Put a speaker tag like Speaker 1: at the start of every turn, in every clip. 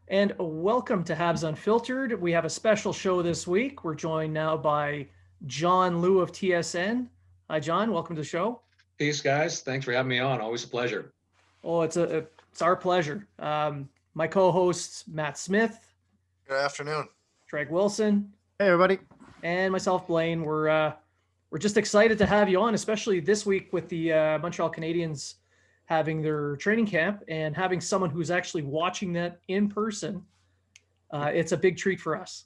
Speaker 1: And welcome to Habs Unfiltered. We have a special show this week. We're joined now by John Liu of TSN. Hi, John. Welcome to the show.
Speaker 2: Peace, guys. Thanks for having me on. Always a pleasure.
Speaker 1: Oh, it's our pleasure. My co-hosts Matt Smith,
Speaker 3: Good afternoon.
Speaker 1: Craig Wilson,
Speaker 4: Hey, everybody.
Speaker 1: and myself, Blaine. We're just excited to have you on, especially this week with the Montreal Canadiens having their training camp and having someone who's actually watching that in person. It's a big treat for us.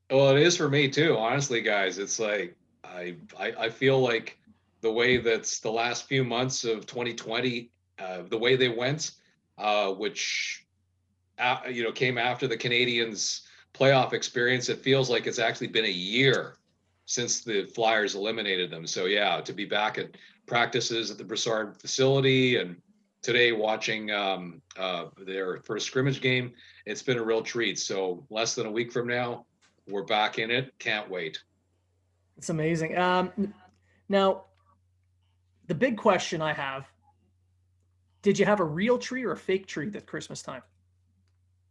Speaker 2: Well, it is for me too. Honestly, guys, it's like I feel like the way that's the last few months of 2020, the way they went, which came after the Canadiens' playoff experience. It feels like it's actually been a year since the Flyers eliminated them. So yeah, to be back at practices at the Broussard facility and today watching their first scrimmage game, it's been a real treat. So less than a week from now, we're back in it. Can't wait.
Speaker 1: It's amazing. Now, the big question I have, did you have a real tree or a fake tree at Christmas time?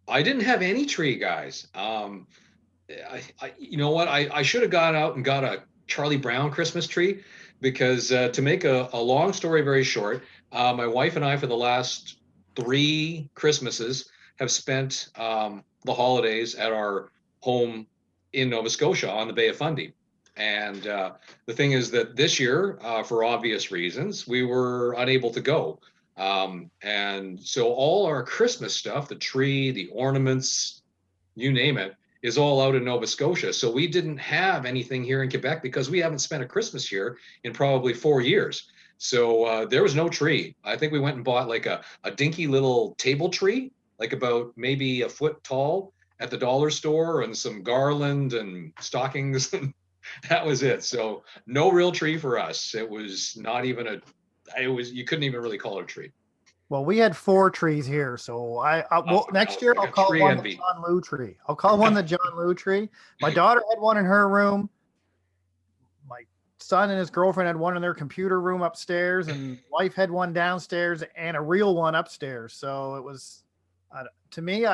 Speaker 2: I didn't have any tree, guys. You know what? I should have gone out and got a Charlie Brown Christmas tree because to make a long story very short, my wife and I for the last 3 Christmases have spent the holidays at our home in Nova Scotia on the Bay of Fundy. And the thing is that this year, for obvious reasons, we were unable to go. And so all our Christmas stuff, the tree, the ornaments, you name it, is all out in Nova Scotia. So we didn't have anything here in Quebec because we haven't spent a Christmas here in probably 4 years. So there was no tree. I think we went and bought like a dinky little table tree, like about maybe a foot tall at the dollar store and some garland and stockings. And that was it. So no real tree for us. It was not even you couldn't even really call it a tree.
Speaker 4: Well, we had 4 trees here, so next year
Speaker 2: like
Speaker 4: I'll call
Speaker 2: tree
Speaker 4: one
Speaker 2: envy.
Speaker 4: the John Liu tree. I'll call one the John Liu tree. My daughter had one in her room. My son and his girlfriend had one in their computer room upstairs, and wife had one downstairs and a real one upstairs. So it was, to me,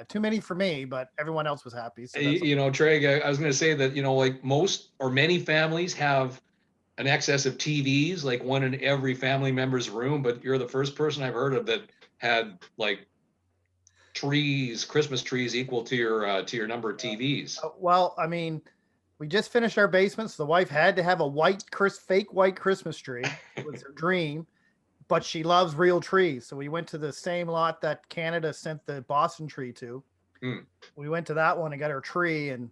Speaker 4: too many for me, but everyone else was happy. So
Speaker 2: Trey, I was going to say that, like most or many families have an excess of TVs, like one in every family member's room, but you're the first person I've heard of that had like Christmas trees equal to your number of TVs.
Speaker 4: Well, I mean, we just finished our basement, so the wife had to have a fake white Christmas tree. It was her dream, but she loves real trees. So we went to the same lot that Canada sent the Boston tree to. We went to that one and got her tree, and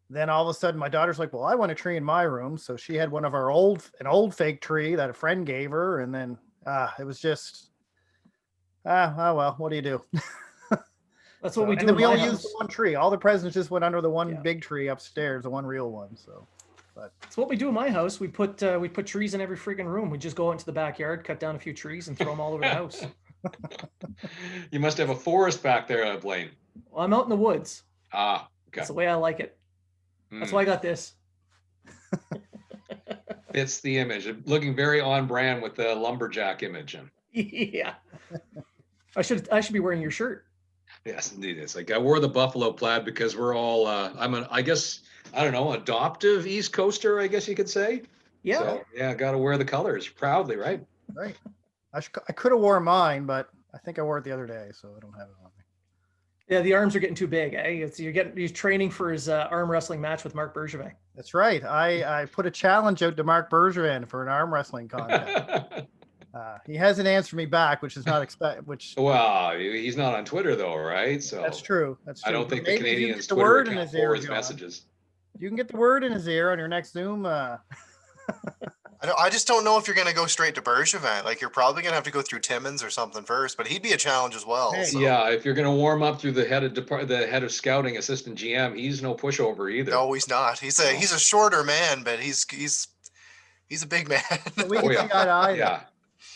Speaker 4: then all of a sudden my daughter's like, well, I want a tree in my room. So she had one of our an old fake tree that a friend gave her. And then it was just, oh, well, what do you do?
Speaker 1: That's what we do.
Speaker 4: And then we only used the one tree. All the presents just went under the one big tree upstairs, the one real one. So, but
Speaker 1: it's what we do in my house. We put trees in every freaking room. We just go into the backyard, cut down a few trees, and throw them all over the house.
Speaker 2: You must have a forest back there, Blaine.
Speaker 1: Well, I'm out in the woods.
Speaker 2: Okay.
Speaker 1: That's the way I like it. That's why I got this.
Speaker 2: Fits the image. Looking very on brand with the lumberjack image.
Speaker 1: Yeah. I should be wearing your shirt.
Speaker 2: Yes, indeed. It's like I wore the buffalo plaid because we're all adoptive East Coaster, I guess you could say.
Speaker 1: Yeah.
Speaker 2: So, yeah, got to wear the colors proudly, right?
Speaker 4: Right. I could have worn mine, but I think I wore it the other day, so I don't have it on me.
Speaker 1: Yeah, the arms are getting too big, eh? He's training for his arm wrestling match with Marc Bergevin.
Speaker 4: That's right. I put a challenge out to Marc Bergevin for an arm wrestling contest. He hasn't answered me back, which is not expect.
Speaker 2: Well, he's not on Twitter though, right? So
Speaker 4: that's true. I
Speaker 2: don't think the Canadiens
Speaker 4: the
Speaker 2: Twitter
Speaker 4: word
Speaker 2: account
Speaker 4: in his ear,
Speaker 2: his messages.
Speaker 4: You can get the word in his ear on your next Zoom.
Speaker 3: I just don't know if you're going to go straight to Bergevin. Like, you're probably going to have to go through Timmins or something first, but he'd be a challenge as well.
Speaker 4: Hey.
Speaker 3: So.
Speaker 2: Yeah, if you're going to warm up through the head of scouting, assistant GM, he's no pushover either.
Speaker 3: No, he's not. He's a shorter man, but he's a big man.
Speaker 2: Yeah,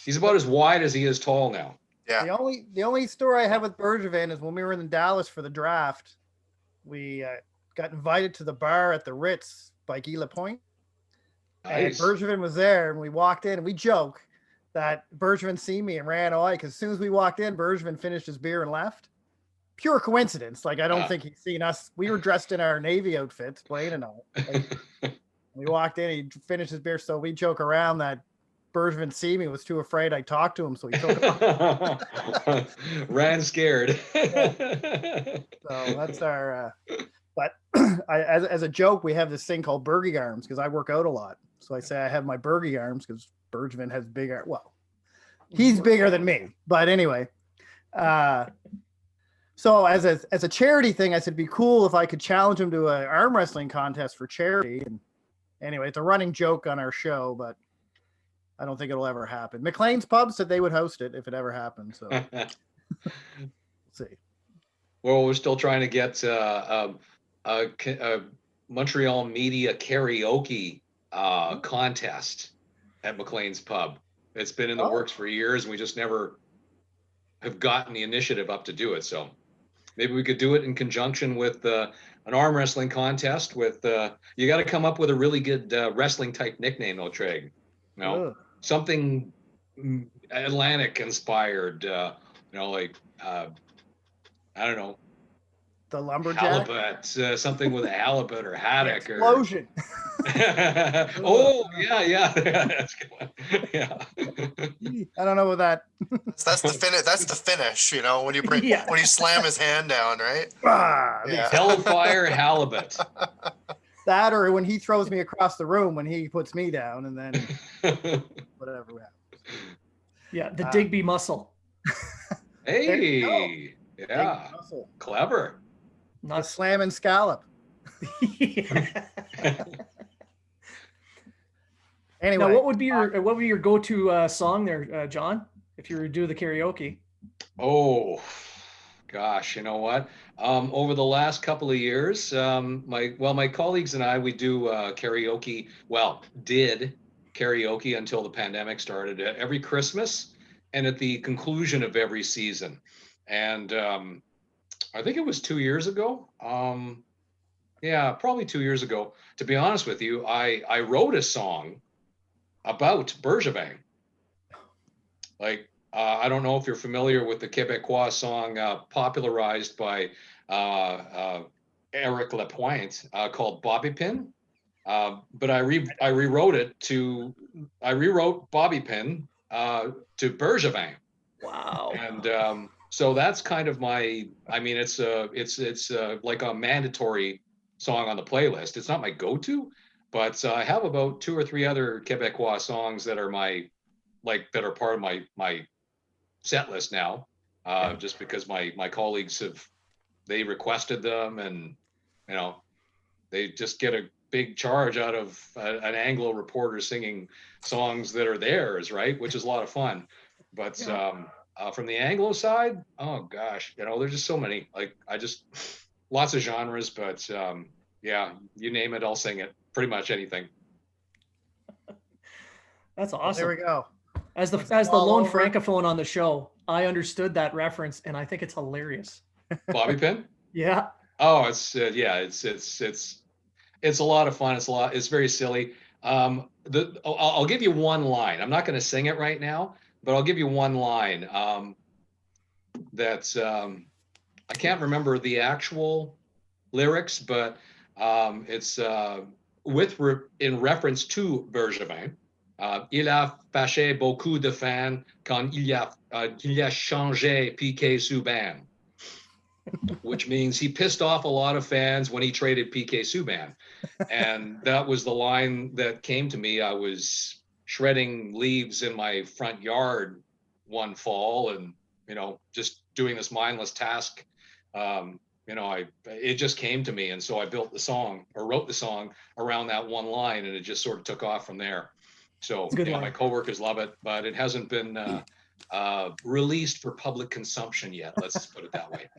Speaker 2: he's about as wide as he is tall now.
Speaker 3: Yeah.
Speaker 4: The only story I have with Bergevin is when we were in Dallas for the draft, we got invited to the bar at the Ritz by Guy Lapointe.
Speaker 2: Nice.
Speaker 4: And Bergevin was there, and we walked in, and we joke that Bergevin seen me and ran away because as soon as we walked in, Bergevin finished his beer and left. Pure coincidence. Like, I don't think he's seen us. We were dressed in our Navy outfits, Blaine and I. Like, we walked in, he finished his beer. So we joke around that Bergevin see me was too afraid I talked to him. So he took it.
Speaker 2: Ran scared.
Speaker 4: So that's our, but as a joke, we have this thing called Bergie arms because I work out a lot. So I say I have my Bergie arms because Bergevin has bigger, well, he's bigger than me. But anyway, so as a charity thing, I said it'd be cool if I could challenge him to an arm wrestling contest for charity. And anyway, it's a running joke on our show, but I don't think it'll ever happen. McLean's Pub said they would host it if it ever happened. So we'll see.
Speaker 2: Well, we're still trying to get a Montreal media karaoke contest at McLean's Pub. It's been in the works for years, and we just never have gotten the initiative up to do it. So maybe we could do it in conjunction with an arm wrestling contest. With you got to come up with a really good wrestling type nickname, though, Treg. Something Atlantic inspired. Like I don't know.
Speaker 4: The lumberjack.
Speaker 2: Halibut, something with a halibut or haddock.
Speaker 4: Explosion.
Speaker 2: Oh yeah, that's a good one. Yeah.
Speaker 4: I don't know what that.
Speaker 3: That's the finish. That's the finish. When you when you slam his hand down, right?
Speaker 2: Hellfire halibut.
Speaker 4: That, or when he throws me across the room when he puts me down, and then whatever happens.
Speaker 1: Yeah, the Digby muscle.
Speaker 2: Hey, yeah, clever.
Speaker 4: Not slam and scallop. Anyway,
Speaker 1: now, what would be your go-to song there, John, if you were to do the karaoke?
Speaker 2: Oh, gosh, you know what? Over the last couple of years, my colleagues and I, we do karaoke. Well, did karaoke until the pandemic started every Christmas and at the conclusion of every season. And I think it was 2 years ago. Yeah, probably 2 years ago. To be honest with you, I wrote a song about Bergevin. Like, I don't know if you're familiar with the Québécois song popularized by Eric Lapointe called Bobby Pin. But I rewrote Bobby Pin to Bergevin.
Speaker 1: Wow.
Speaker 2: And so that's kind of it's like a mandatory song on the playlist. It's not my go-to, but I have about 2 or 3 other Québécois songs that are that are part of my set list now, just because my colleagues they requested them, and they just get a big charge out of an Anglo reporter singing songs that are theirs, right? Which is a lot of fun. But from the Anglo side, oh gosh, there's just so many. Lots of genres, but yeah, you name it, I'll sing it. Pretty much anything.
Speaker 1: That's awesome.
Speaker 4: There we go.
Speaker 1: As the lone francophone on the show, I understood that reference, and I think it's hilarious.
Speaker 2: Bobby Pin?
Speaker 1: Yeah.
Speaker 2: Oh, it's a lot of fun. It's very silly. I'll give you one line. I'm not going to sing it right now, but I'll give you one line. That's I can't remember the actual lyrics, but it's in reference to Bergevin. Il a fâché beaucoup de fans quand il a changé Piqué Subban, which means he pissed off a lot of fans when he traded Piqué Subban. And that was the line that came to me. I was shredding leaves in my front yard one fall, and just doing this mindless task. It just came to me, and so I wrote the song around that one line, and it just sort of took off from there. So my coworkers love it, but it hasn't been released for public consumption yet. Let's put it that way.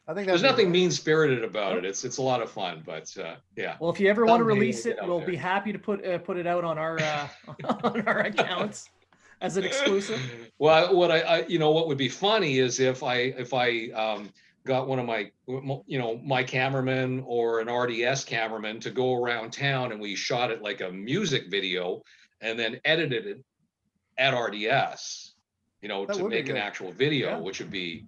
Speaker 4: I think
Speaker 2: there's nothing mean-spirited about it. It's a lot of fun, but yeah.
Speaker 1: Well, if you ever want to release it, we'll be happy to put it out on our on our accounts as an exclusive.
Speaker 2: Well, what would be funny is if I got one of my cameraman or an RDS cameraman to go around town, and we shot it like a music video and then edited it at RDS,
Speaker 4: That
Speaker 2: to
Speaker 4: would be
Speaker 2: make an
Speaker 4: good.
Speaker 2: actual video,
Speaker 1: Yeah.
Speaker 2: which would be,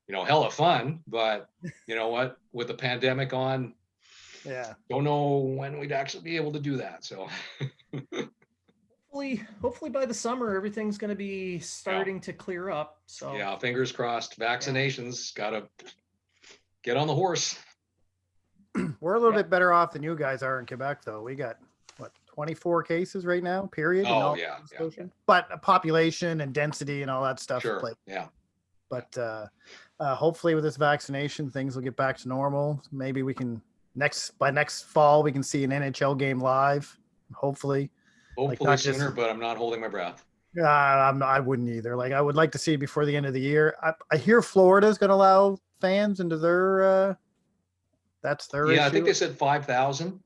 Speaker 2: hella fun. But you know what? With the pandemic on,
Speaker 4: Yeah.
Speaker 2: don't know when we'd actually be able to do that. So
Speaker 1: Hopefully by the summer everything's going to be starting to clear up. So
Speaker 2: yeah, fingers crossed. Vaccinations, gotta get on the horse.
Speaker 4: We're a little
Speaker 1: Yeah.
Speaker 4: bit better off than you guys are in Quebec, though. We got what 24 cases right now, period. in
Speaker 2: Oh,
Speaker 4: all
Speaker 2: yeah,
Speaker 4: Nova
Speaker 2: yeah.
Speaker 4: Scotia. But population and density and all that stuff
Speaker 2: Sure.
Speaker 4: play.
Speaker 2: Yeah.
Speaker 4: But hopefully, with this vaccination, things will get back to normal. Maybe we can by next fall we can see an NHL game live. Hopefully,
Speaker 2: Hopefully
Speaker 4: not just-
Speaker 2: sooner, but I'm not holding my breath.
Speaker 4: I wouldn't either. Like I would like to see it before the end of the year. I hear Florida's going to allow fans into their. That's their issue.
Speaker 2: Yeah, I think they said 5,000.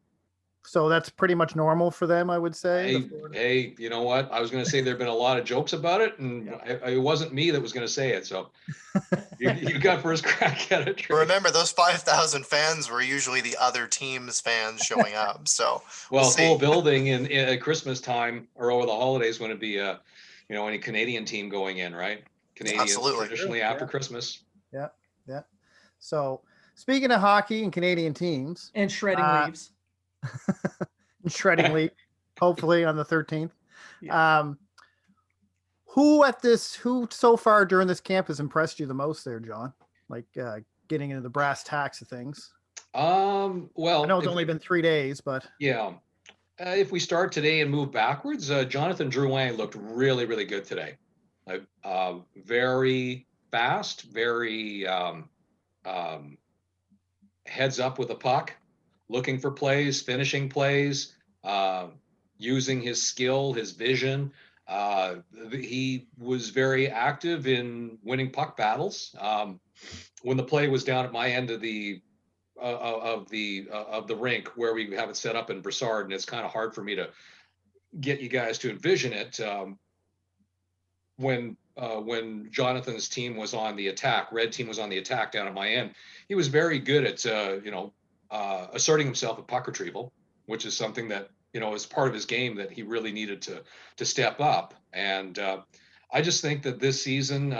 Speaker 4: So that's pretty much normal for them, I would say.
Speaker 2: Hey, you know what? I was going to say there've been a lot of jokes about it, and it wasn't me that was going to say it. So you got first crack at it.
Speaker 3: But remember, those 5,000 fans were usually the other team's fans showing up. So
Speaker 2: well,
Speaker 3: see.
Speaker 2: full building in at Christmas time or over the holidays when it'd be any Canadian team going in, right? Canadians
Speaker 3: Absolutely.
Speaker 2: traditionally after Christmas.
Speaker 4: Yeah. So speaking of hockey and Canadian teams
Speaker 1: and shredding leaves.
Speaker 4: shredding leaf, hopefully on the 13th.
Speaker 1: Yeah.
Speaker 4: Who so far during this camp has impressed you the most there, John? Like getting into the brass tacks of things.
Speaker 2: Well,
Speaker 4: I know it's only been 3 days, but
Speaker 2: yeah. If we start today and move backwards, Jonathan Drouin looked really, really good today. Very fast, very heads up with the puck, looking for plays, finishing plays, using his skill, his vision. He was very active in winning puck battles. When the play was down at my end of the rink where we have it set up in Brassard, and it's kind of hard for me to get you guys to envision it. When Jonathan's team was on the attack, red team was on the attack down at my end, he was very good at asserting himself at puck retrieval, which is something that is part of his game that he really needed to step up. And I just think that this season,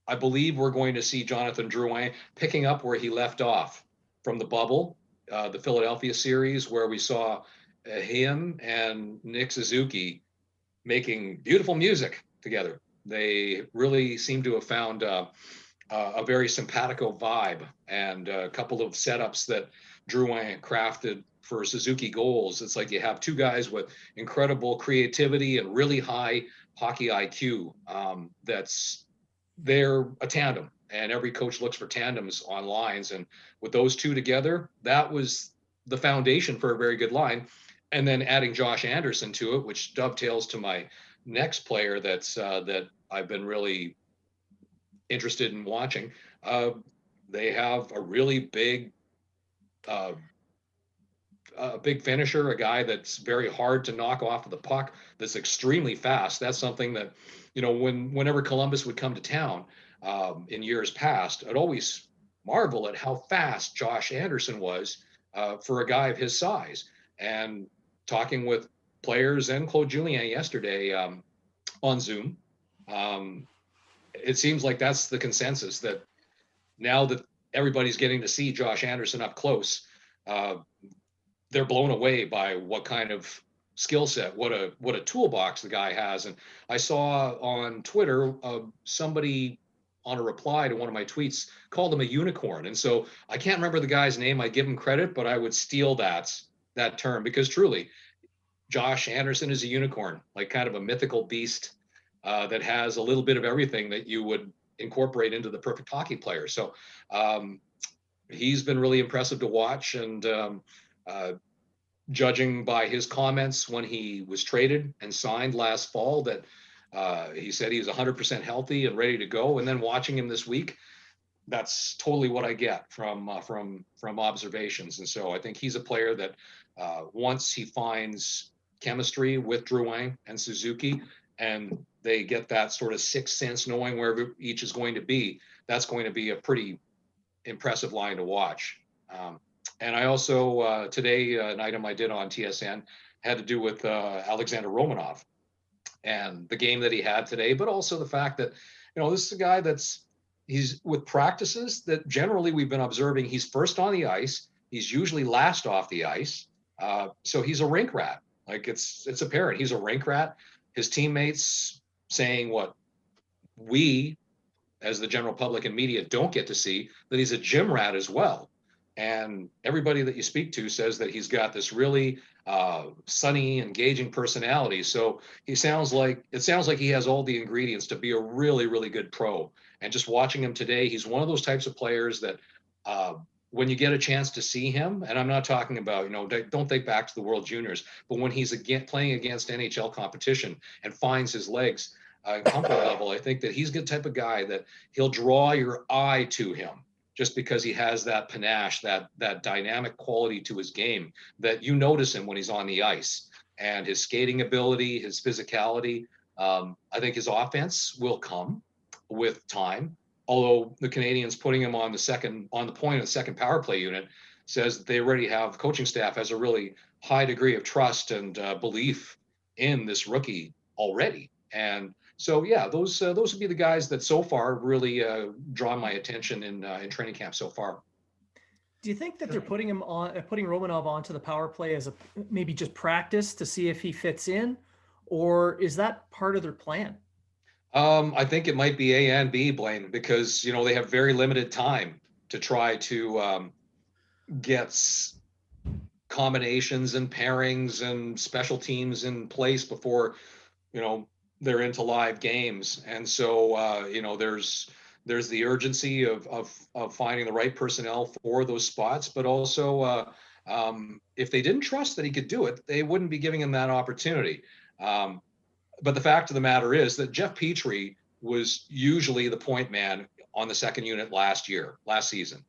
Speaker 2: I believe we're going to see Jonathan Drouin picking up where he left off from the bubble, the Philadelphia series, where we saw him and Nick Suzuki making beautiful music together. They really seem to have found a very simpatico vibe, and a couple of setups that Drouin crafted for Suzuki goals. It's like you have two guys with incredible creativity and really high hockey IQ. They're a tandem, and every coach looks for tandems on lines. And with those two together, that was the foundation for a very good line. And then adding Josh Anderson to it, which dovetails to my next player that I've been really interested in watching. They have a really big finisher, a guy that's very hard to knock off of the puck, that's extremely fast. That's something that, whenever Columbus would come to town in years past, I'd always marvel at how fast Josh Anderson was for a guy of his size. And talking with players and Claude Julien yesterday on Zoom, it seems like that's the consensus, that now that everybody's getting to see Josh Anderson up close, they're blown away by what kind of skill set, what a toolbox the guy has. And I saw on Twitter somebody on a reply to one of my tweets called him a unicorn. And so I can't remember the guy's name. I give him credit, but I would steal that term, because truly Josh Anderson is a unicorn, like kind of a mythical beast that has a little bit of everything that you would incorporate into the perfect hockey player. So he's been really impressive to watch. And judging by his comments when he was traded and signed last fall, that he said he was 100% healthy and ready to go. And then watching him this week, that's totally what I get from observations. And so I think he's a player that once he finds chemistry with Drouin and Suzuki, and they get that sort of sixth sense knowing where each is going to be, that's going to be a pretty impressive line to watch. And I also, today, an item I did on TSN had to do with Alexander Romanov. and the game that he had today, but also the fact that, this is a guy he's with practices that generally we've been observing. He's first on the ice. He's usually last off the ice. So he's a rink rat. Like it's apparent he's a rink rat. His teammates saying what we, as the general public and media, don't get to see, that he's a gym rat as well. And everybody that you speak to says that he's got this really sunny, engaging personality. So it sounds like he has all the ingredients to be a really, really good pro. And just watching him today, he's one of those types of players that when you get a chance to see him, and I'm not talking about, don't think back to the World Juniors, but when he's again playing against NHL competition and finds his legs, comfort level, I think that he's the type of guy that he'll draw your eye to him just because he has that panache, that dynamic quality to his game that you notice him when he's on the ice, and his skating ability, his physicality. I think his offense will come with time. Although the Canadiens putting him on the point of the second power play unit says that they already have, coaching staff has a really high degree of trust and belief in this rookie already. And so, yeah, those would be the guys that so far really draw my attention in training camp so far.
Speaker 1: Do you think that they're putting Romanov onto the power play as maybe just practice to see if he fits in, or is that part of their plan?
Speaker 2: I think it might be A and B, Blaine, because they have very limited time to try to get combinations and pairings and special teams in place before they're into live games. And so there's the urgency of finding the right personnel for those spots, but also if they didn't trust that he could do it, they wouldn't be giving him that opportunity. But the fact of the matter is that Jeff Petrie was usually the point man on the second unit last season.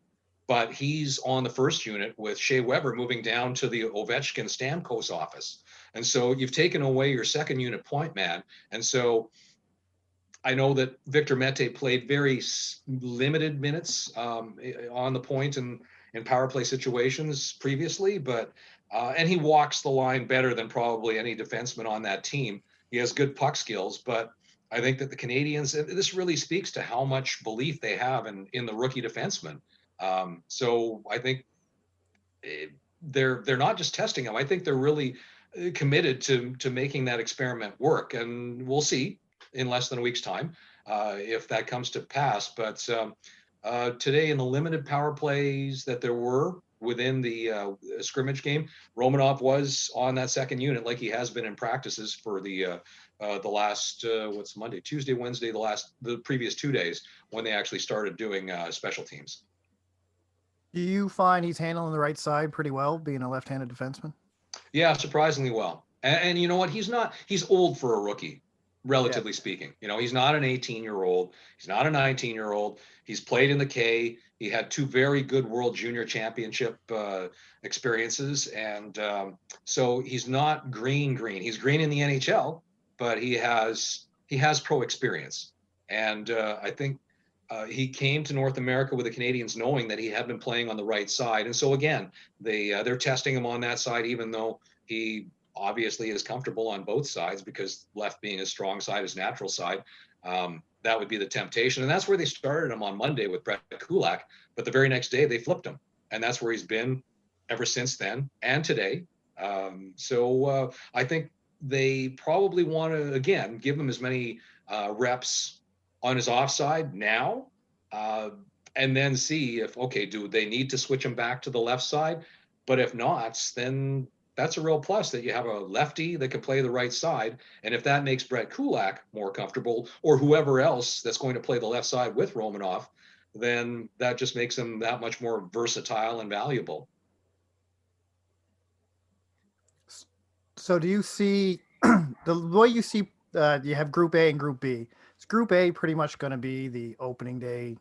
Speaker 2: But he's on the first unit with Shea Weber moving down to the Ovechkin Stamkos office. And so you've taken away your second unit point man. And so I know that Victor Mete played very limited minutes on the point and in power play situations previously, but and he walks the line better than probably any defenseman on that team. He has good puck skills, but I think that the Canadiens, this really speaks to how much belief they have in the rookie defenseman. So I think they're not just testing him. I think they're really committed to making that experiment work, and we'll see in less than a week's time if that comes to pass. But today, in the limited power plays that there were within the scrimmage game, Romanov was on that second unit like he has been in practices for the last what's Monday, Tuesday, Wednesday, the previous 2 days when they actually started doing special teams.
Speaker 4: Do you find he's handling the right side pretty well, being a left-handed defenseman?
Speaker 2: Yeah, surprisingly well. And you know what? He's old for a rookie, relatively speaking. He's not an 18-year-old. He's not a 19-year-old. He's played in the K. He had 2 very good World Junior Championship experiences. And so he's not green. He's green in the NHL, but he has pro experience. And I think he came to North America with the Canadiens knowing that he had been playing on the right side. And so again, they're testing him on that side, even though he obviously is comfortable on both sides, because left being his strong side, his natural side. That would be the temptation. And that's where they started him on Monday with Brett Kulak. But the very next day they flipped him. And that's where he's been ever since then and today. So I think they probably want to, again, give him as many reps on his offside now, and then see if, okay, do they need to switch him back to the left side? But if not, then that's a real plus that you have a lefty that can play the right side. And if that makes Brett Kulak more comfortable, or whoever else that's going to play the left side with Romanov, then that just makes him that much more versatile and valuable.
Speaker 4: So do you see the way you see you have Group A and Group B? Is Group A pretty much going to be the opening day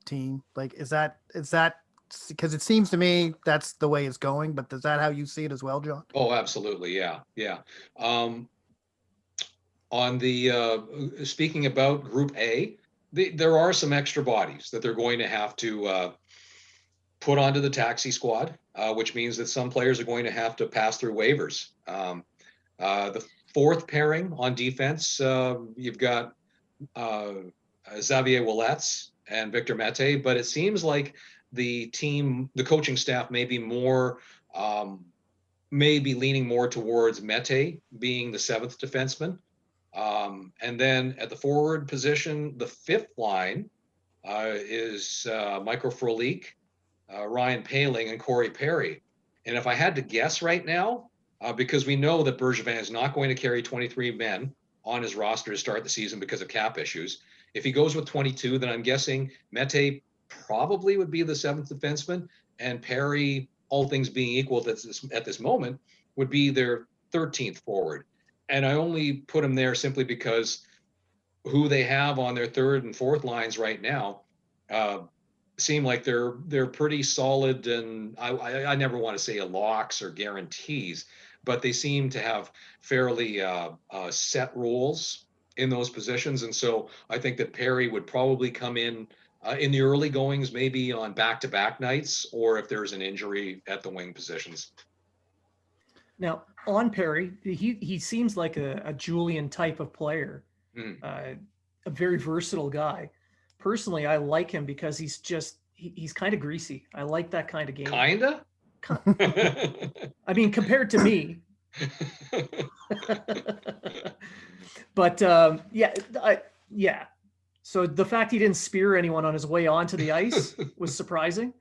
Speaker 4: team? Like, is that because it seems to me that's the way it's going, but is that how you see it as well, John?
Speaker 2: Oh, absolutely. Yeah. On the speaking about Group A, there are some extra bodies that they're going to have to put onto the taxi squad, which means that some players are going to have to pass through waivers. The fourth pairing on defense, you've got Xavier Ouellette and Victor Mete, but it seems like the coaching staff may be more, may be leaning more towards Mete being the seventh defenseman. And then at the forward position, the fifth line is Michael Frolik, Ryan Poehling, and Corey Perry. And if I had to guess right now, because we know that Bergevin is not going to carry 23 men on his roster to start the season because of cap issues. If he goes with 22, then I'm guessing Mete probably would be the seventh defenseman, and Perry, all things being equal at this moment, would be their 13th forward. And I only put him there simply because who they have on their third and fourth lines right now seem like they're pretty solid, and I never want to say locks or guarantees, but they seem to have fairly set roles in those positions. And so I think that Perry would probably come in the early goings, maybe on back-to-back nights, or if there's an injury at the wing positions.
Speaker 1: Now, on Perry, he seems like a Julian type of player, a very versatile guy. Personally, I like him because he's kind of greasy. I like that kind of game.
Speaker 2: Kinda?
Speaker 1: I mean, compared to me. But yeah. So the fact he didn't spear anyone on his way onto the ice was surprising,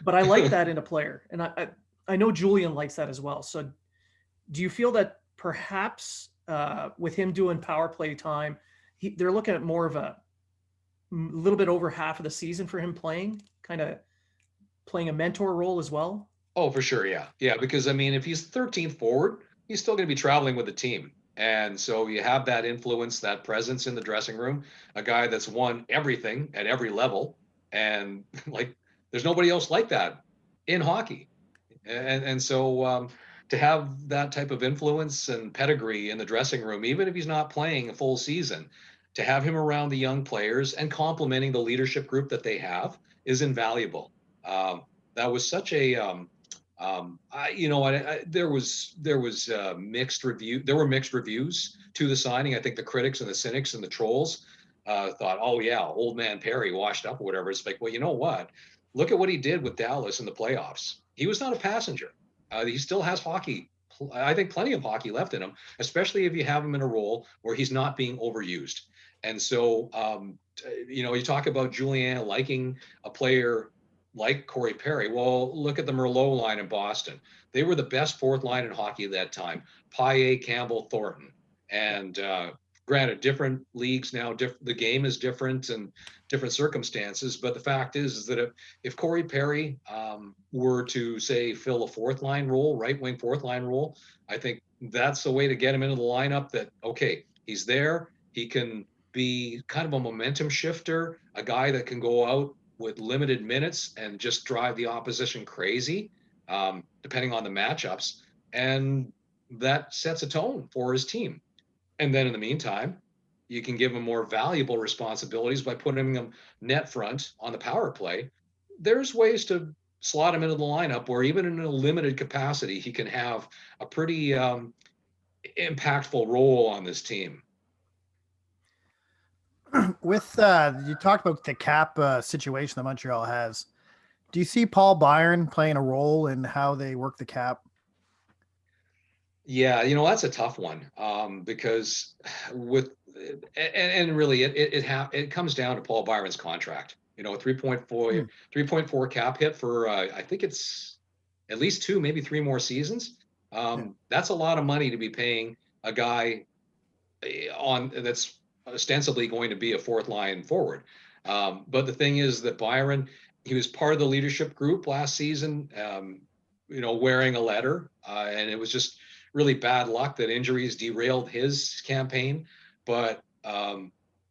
Speaker 1: but I like that in a player. And I know Julian likes that as well. So do you feel that perhaps with him doing power play time, they're looking at more of a little bit over half of the season for him playing a mentor role as well?
Speaker 2: Oh, for sure. Yeah. Yeah. Because I mean, if he's 13th forward, he's still going to be traveling with the team. And so you have that influence, that presence in the dressing room, a guy that's won everything at every level. And like, there's nobody else like that in hockey. And so to have that type of influence and pedigree in the dressing room, even if he's not playing a full season, to have him around the young players and complementing the leadership group that they have is invaluable. That was such a, there was mixed review. There were mixed reviews to the signing. I think the critics and the cynics and the trolls thought, oh yeah, old man Perry washed up or whatever. It's like, well, you know what? Look at what he did with Dallas in the playoffs. He was not a passenger. He still has hockey. I think plenty of hockey left in him, especially if you have him in a role where he's not being overused. And so, you talk about Julien liking a player like Corey Perry. Well, look at the Merlot line in Boston. They were the best fourth line in hockey at that time. Paille, Campbell, Thornton. And granted, different leagues now, the game is different and different circumstances. But the fact is that if Corey Perry were to, say, fill a fourth line role, right wing fourth line role, I think that's the way to get him into the lineup. That, okay, he's there. He can be kind of a momentum shifter, a guy that can go out with limited minutes and just drive the opposition crazy, depending on the matchups. And that sets a tone for his team. And then in the meantime, you can give him more valuable responsibilities by putting him net front on the power play. There's ways to slot him into the lineup where even in a limited capacity, he can have a pretty impactful role on this team.
Speaker 4: With you talked about the cap situation that Montreal has. Do you see Paul Byron playing a role in how they work the cap?
Speaker 2: Yeah, that's a tough one because really it comes down to Paul Byron's contract. 3.4 cap hit for I think it's at least 2, maybe 3 more seasons. That's a lot of money to be paying a guy that's ostensibly going to be a fourth line forward. But the thing is that Byron, he was part of the leadership group last season, wearing a letter, and it was just really bad luck that injuries derailed his campaign. But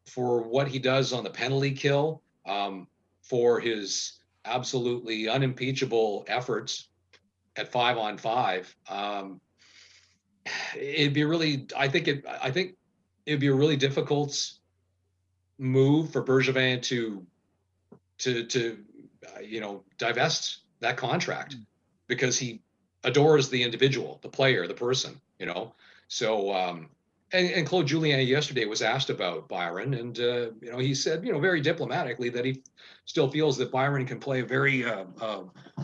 Speaker 2: for what he does on the penalty kill, for his absolutely unimpeachable efforts at 5-on-5, it'd be really, I think it'd be a really difficult move for Bergevin to divest that contract because he adores the individual, the player, the person, So And Claude Julien yesterday was asked about Byron, and he said, very diplomatically, that he still feels that Byron can play a very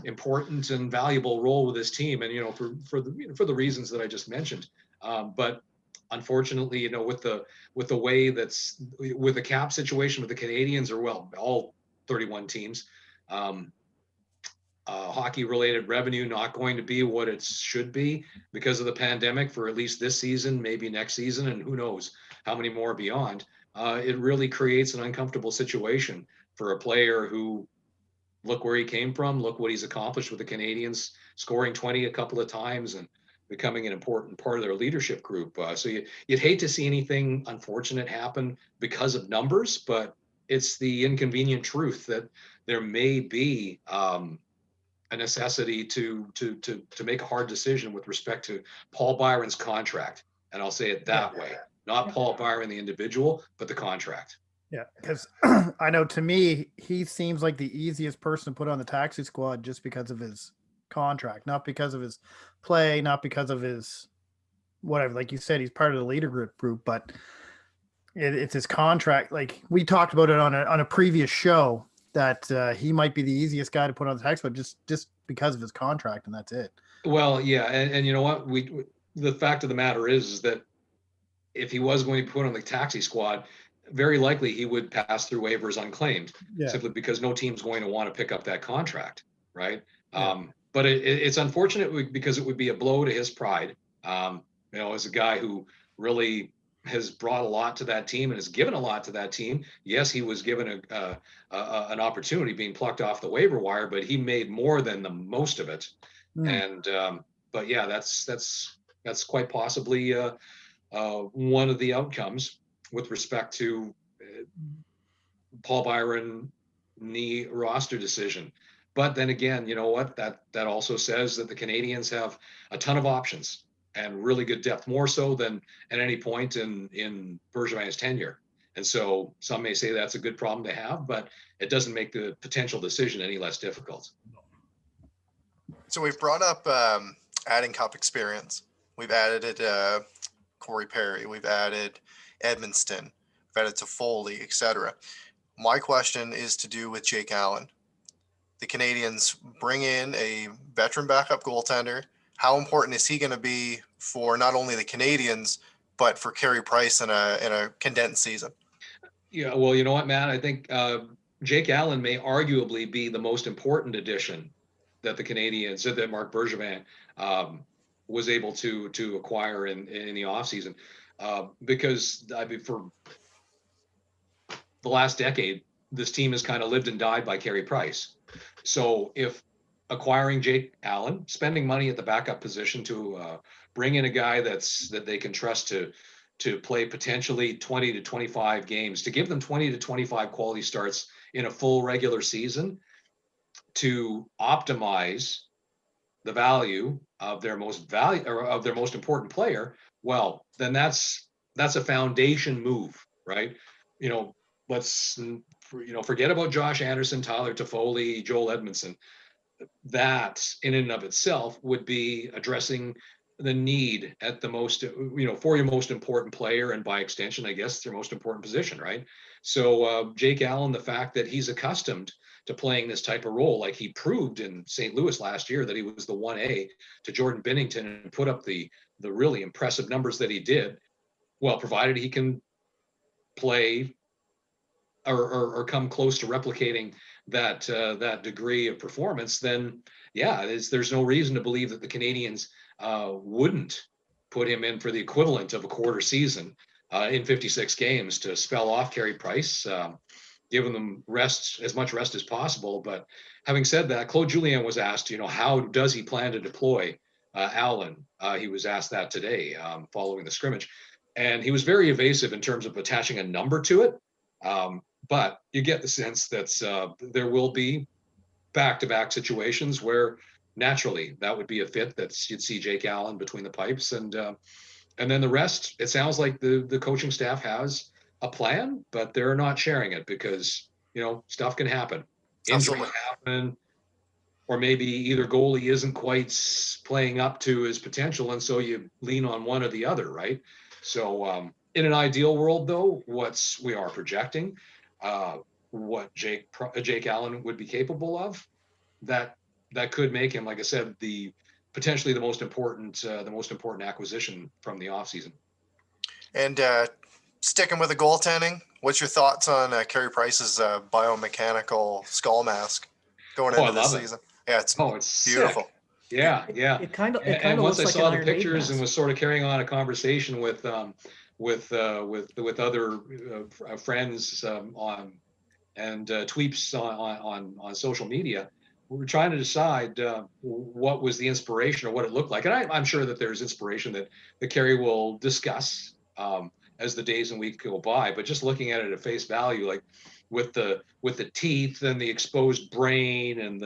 Speaker 2: important and valuable role with his team, and for the reasons that I just mentioned. But unfortunately, with the way that's with the cap situation with the Canadiens, or all 31 teams. Hockey-related revenue not going to be what it should be because of the pandemic for at least this season, maybe next season, and who knows how many more beyond. It really creates an uncomfortable situation for a player who, look where he came from, look what he's accomplished with the Canadiens, scoring 20 a couple of times and becoming an important part of their leadership group. So you'd hate to see anything unfortunate happen because of numbers, but it's the inconvenient truth that there may be a necessity to make a hard decision with respect to Paul Byron's contract. And I'll say it that way, not Paul Byron, the individual, but the contract.
Speaker 4: Yeah, because I know, to me, he seems like the easiest person to put on the taxi squad just because of his contract, not because of his play, not because of his whatever. Like you said, he's part of the leader group, but it's his contract. Like we talked about it on a previous show, that he might be the easiest guy to put on the tax squad just because of his contract, and that's it.
Speaker 2: Well, yeah, and you know what? The fact of the matter is that if he was going to be put on the taxi squad, very likely he would pass through waivers unclaimed, simply because no team's going to want to pick up that contract, right? Yeah. But it's unfortunate because it would be a blow to his pride. As a guy who really has brought a lot to that team and has given a lot to that team. Yes, he was given an opportunity being plucked off the waiver wire, but he made more than the most of it. And but yeah, that's quite possibly one of the outcomes with respect to Paul Byron knee roster decision. But then again, you know what? That also says that the Canadiens have a ton of options and really good depth, more so than at any point in Bergevin's tenure. And so some may say that's a good problem to have, but it doesn't make the potential decision any less difficult.
Speaker 3: So we've brought up adding cup experience. We've added Corey Perry. We've added Edmonston. We've added Toffoli, etc. My question is to do with Jake Allen. The Canadiens bring in a veteran backup goaltender. How important is he going to be for not only the Canadiens, but for Carey Price in a condensed season?
Speaker 2: Yeah, well, you know what, Matt? I think Jake Allen may arguably be the most important addition that the Canadiens, that Marc Bergevin was able to acquire in the offseason. Because for the last decade, this team has kind of lived and died by Carey Price. So if acquiring Jake Allen, spending money at the backup position to bring in a guy that they can trust to play potentially 20 to 25 games, to give them 20 to 25 quality starts in a full regular season, to optimize the value of their most important player, well, then that's a foundation move, right? Let's forget about Josh Anderson, Tyler Toffoli, Joel Edmondson. That in and of itself would be addressing the need at the most, for your most important player, and by extension, I guess, their most important position, right? So Jake Allen, the fact that he's accustomed to playing this type of role, like he proved in St. Louis last year that he was the 1A to Jordan Binnington and put up the really impressive numbers that he did, well, provided he can play or come close to replicating that degree of performance, then yeah, there's no reason to believe that the Canadiens wouldn't put him in for the equivalent of a quarter season in 56 games to spell off Carey Price, giving them as much rest as possible. But having said that, Claude Julien was asked, how does he plan to deploy Allen? He was asked that today following the scrimmage, and he was very evasive in terms of attaching a number to it. But you get the sense that there will be back-to-back situations where naturally that would be a fit that you'd see Jake Allen between the pipes, and then the rest. It sounds like the coaching staff has a plan, but they're not sharing it because stuff can happen, injuries happen, or maybe either goalie isn't quite playing up to his potential, and so you lean on one or the other, right? So in an ideal world, though, we are projecting, what Jake Allen would be capable of, that could make him, like I said, potentially the most important acquisition from the offseason.
Speaker 3: And sticking with the goaltending, what's your thoughts on Carey Price's biomechanical skull mask going
Speaker 2: Oh, I
Speaker 3: into this
Speaker 2: love it.
Speaker 3: season? Yeah, it's
Speaker 2: It's
Speaker 3: beautiful.
Speaker 2: sick. Yeah, yeah.
Speaker 1: It kind of
Speaker 2: And once
Speaker 1: looks
Speaker 2: I
Speaker 1: like
Speaker 2: saw
Speaker 1: an
Speaker 2: the
Speaker 1: Iron Maiden
Speaker 2: pictures and
Speaker 1: mask.
Speaker 2: was sort of carrying on a conversation with other friends and tweets on social media, we were trying to decide what was the inspiration or what it looked like. And I'm sure that there's inspiration that Carey will discuss as the days and weeks go by. But just looking at it at face value, like with the teeth and the exposed brain and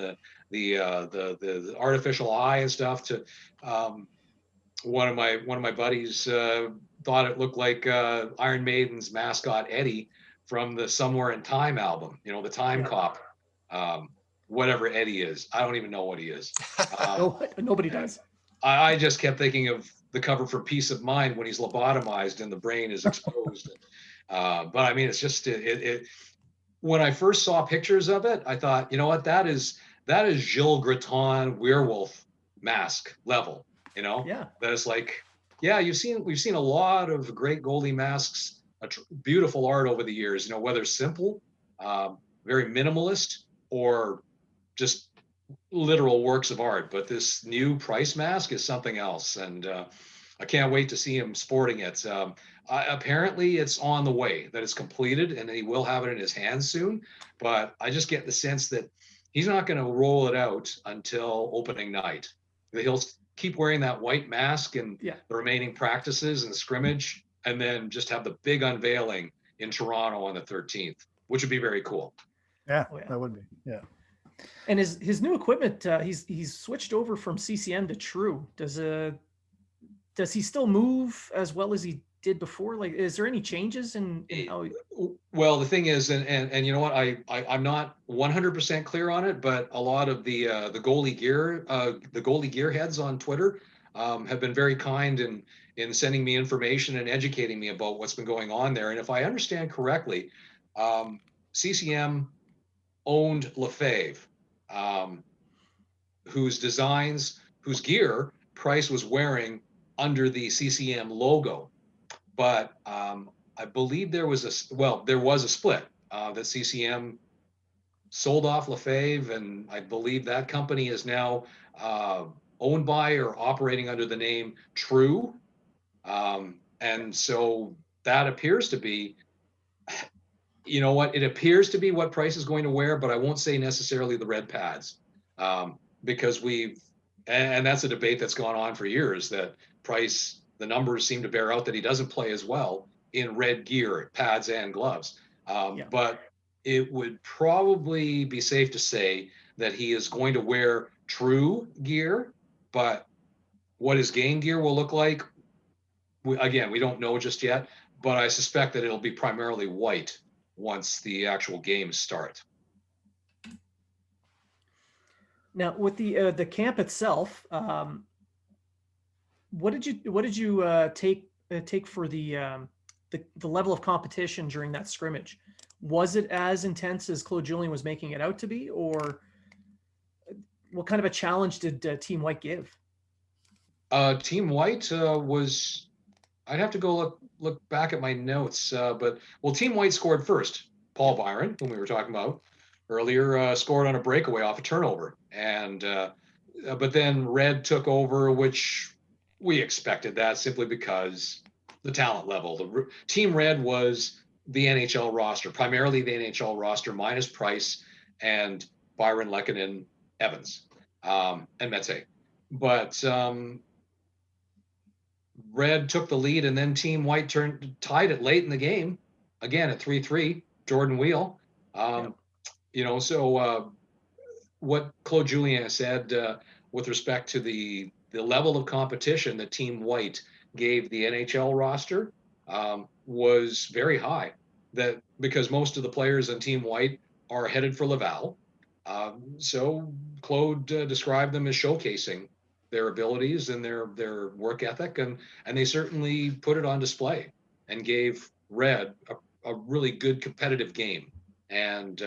Speaker 2: the artificial eye and stuff, to one of my buddies thought it looked like Iron Maiden's mascot Eddie from the Somewhere in Time album, the Time
Speaker 1: Yeah.
Speaker 2: Cop, whatever Eddie is. I don't even know what he is.
Speaker 1: No, nobody does.
Speaker 2: I just kept thinking of the cover for Peace of Mind when he's lobotomized and the brain is exposed. But I mean, it's just it. When I first saw pictures of it, I thought, you know what, that is Gilles Breton werewolf mask level.
Speaker 1: Yeah.
Speaker 2: That is like, yeah, we've seen a lot of great goalie masks, beautiful art over the years. Whether simple, very minimalist, or just literal works of art. But this new Price mask is something else, and I can't wait to see him sporting it. Apparently, it's on the way, that it's completed, and he will have it in his hands soon. But I just get the sense that he's not going to roll it out until opening night. He'll keep wearing that white mask and
Speaker 1: Yeah.
Speaker 2: the remaining practices and scrimmage, and then just have the big unveiling in Toronto on the 13th, which would be very cool.
Speaker 4: Yeah,
Speaker 1: Oh, yeah.
Speaker 4: that would be. Yeah.
Speaker 1: And his new equipment, he's switched over from CCM to True. Does he still move as well as he did before? Like, is there any changes in how?
Speaker 2: Well, the thing is, and you know what, I'm not 100% clear on it, but a lot of the goalie gear heads on Twitter have been very kind in sending me information and educating me about what's been going on there. And if I understand correctly, CCM owned Lefebvre, whose gear Price was wearing under the CCM logo. But I believe there was a split that CCM sold off Lefebvre, and I believe that company is now owned by or operating under the name True. And so that appears to be, it appears to be what Price is going to wear, but I won't say necessarily the red pads, because and that's a debate that's gone on for years, that Price, the numbers seem to bear out that he doesn't play as well in red gear, pads and gloves. But it would probably be safe to say that he is going to wear True gear, but what his game gear will look like, we don't know just yet, but I suspect that it'll be primarily white once the actual games start.
Speaker 1: Now, with the camp itself, what did you take for the level of competition during that scrimmage? Was it as intense as Claude Julien was making it out to be, or what kind of a challenge did Team White give?
Speaker 2: Team White was, I'd have to go look back at my notes, but Team White scored first. Paul Byron, whom we were talking about earlier, scored on a breakaway off a turnover, and but then Red took over, which we expected that simply because the talent level. The Team Red was the NHL roster, primarily the NHL roster, minus Price and Byron, Lehkonen, Evans, and Mete. But Red took the lead, and then Team White tied it late in the game, again at 3-3. Jordan Wheel. So what Claude Julien said with respect to the level of competition that Team White gave the NHL roster was very high. That because most of the players on Team White are headed for Laval. So Claude described them as showcasing their abilities and their work ethic, and they certainly put it on display and gave Red a really good competitive game. And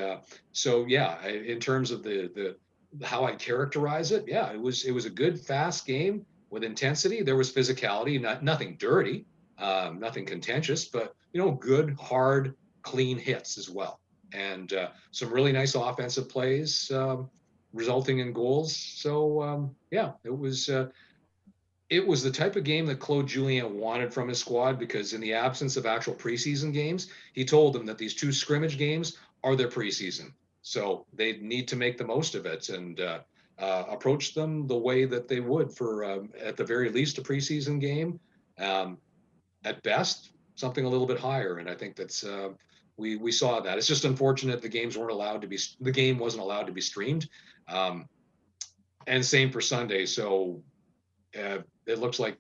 Speaker 2: so yeah, in terms of the how I characterize it, yeah, it was a good fast game with intensity. There was physicality, nothing dirty, nothing contentious, but good, hard, clean hits as well, and some really nice offensive plays resulting in goals. So yeah, it was the type of game that Claude Julien wanted from his squad, because in the absence of actual preseason games, he told them that these 2 scrimmage games are their preseason. So they need to make the most of it and approach them the way that they would for, at the very least, a preseason game. At best, something a little bit higher. And I think that's we saw that. It's just unfortunate the game wasn't allowed to be streamed. And same for Sunday. So it looks like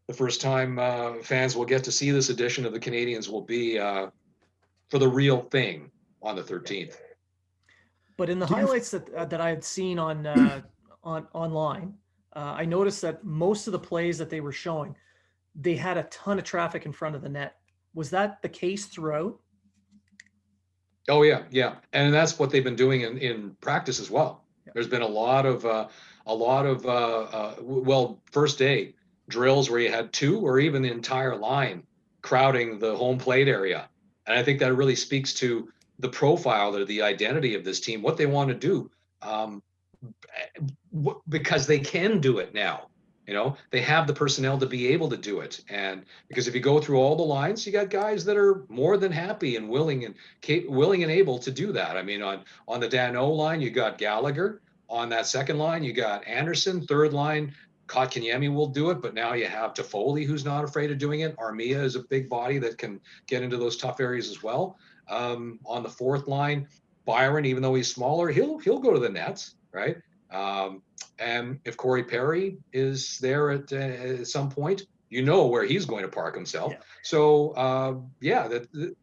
Speaker 2: the first time fans will get to see this edition of the Canadiens will be for the real thing on the 13th.
Speaker 1: But in the highlights that I had seen on online, I noticed that most of the plays that they were showing, they had a ton of traffic in front of the net. Was that the case throughout?
Speaker 2: Oh yeah, and that's what they've been doing in practice as well. Yeah. There's been a lot of first day drills where you had 2 or even the entire line crowding the home plate area, and I think that really speaks to the profile or the identity of this team, what they want to do, because they can do it now. They have the personnel to be able to do it. And because if you go through all the lines, you got guys that are more than happy and willing and able to do that. I mean, on the Dano line, you got Gallagher. On that second line, you got Anderson. Third line, Kotkaniemi will do it, but now you have Toffoli, who's not afraid of doing it. Armia is a big body that can get into those tough areas as well. On the fourth line, Byron, even though he's smaller, he'll go to the nets, right? And if Corey Perry is there at some point, where he's going to park himself. Yeah. So that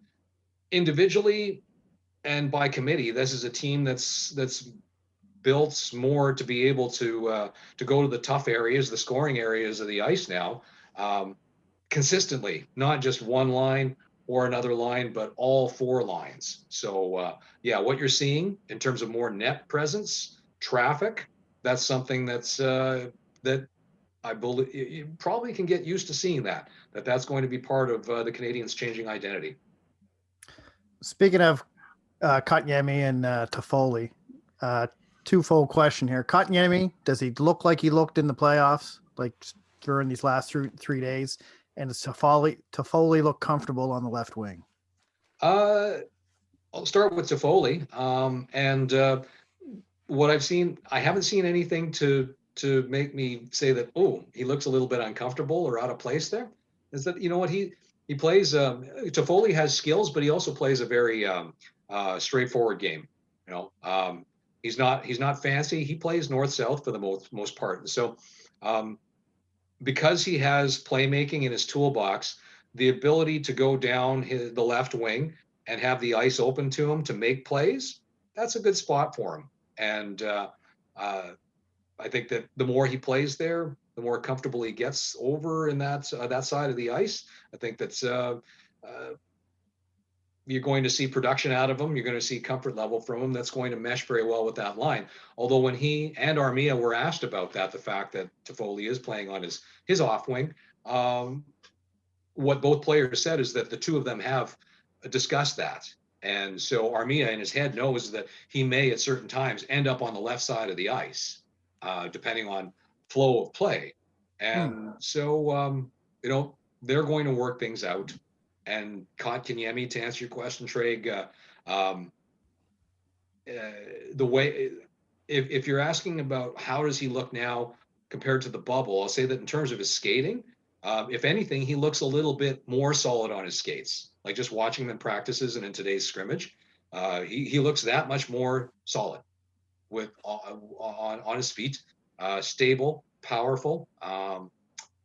Speaker 2: individually and by committee, this is a team that's built more to be able to go to the tough areas, the scoring areas of the ice now, consistently, not just one line or another line, but all 4 lines. So what you're seeing in terms of more net presence, traffic, that's something that I believe you probably can get used to seeing that's going to be part of the Canadiens' changing identity.
Speaker 4: Speaking of Kotkaniemi and Toffoli, twofold question here. Kotkaniemi, does he look like he looked in the playoffs, like during these last 3 days? And does Toffoli look comfortable on the left wing?
Speaker 2: I'll start with Toffoli. And what I've seen, I haven't seen anything to make me say that, he looks a little bit uncomfortable or out of place there. Is that, what he plays, Toffoli has skills, but he also plays a very straightforward game. He's not fancy. He plays north-south for the most part. And so because he has playmaking in his toolbox, the ability to go down the left wing and have the ice open to him to make plays, that's a good spot for him. And I think that the more he plays there, the more comfortable he gets over in that side of the ice. I think that's you're going to see production out of him. You're going to see comfort level from him that's going to mesh very well with that line. Although when he and Armia were asked about that, the fact that Toffoli is playing on his off wing, what both players said is that the two of them have discussed that. And so Armia in his head knows that he may at certain times end up on the left side of the ice, depending on flow of play. And so, they're going to work things out. And Kotkaniemi, to answer your question, Treg, the way, if you're asking about how does he look now compared to the bubble, I'll say that in terms of his skating, if anything, he looks a little bit more solid on his skates. Like just watching him in practices and in today's scrimmage, he looks that much more solid with on his feet, stable, powerful,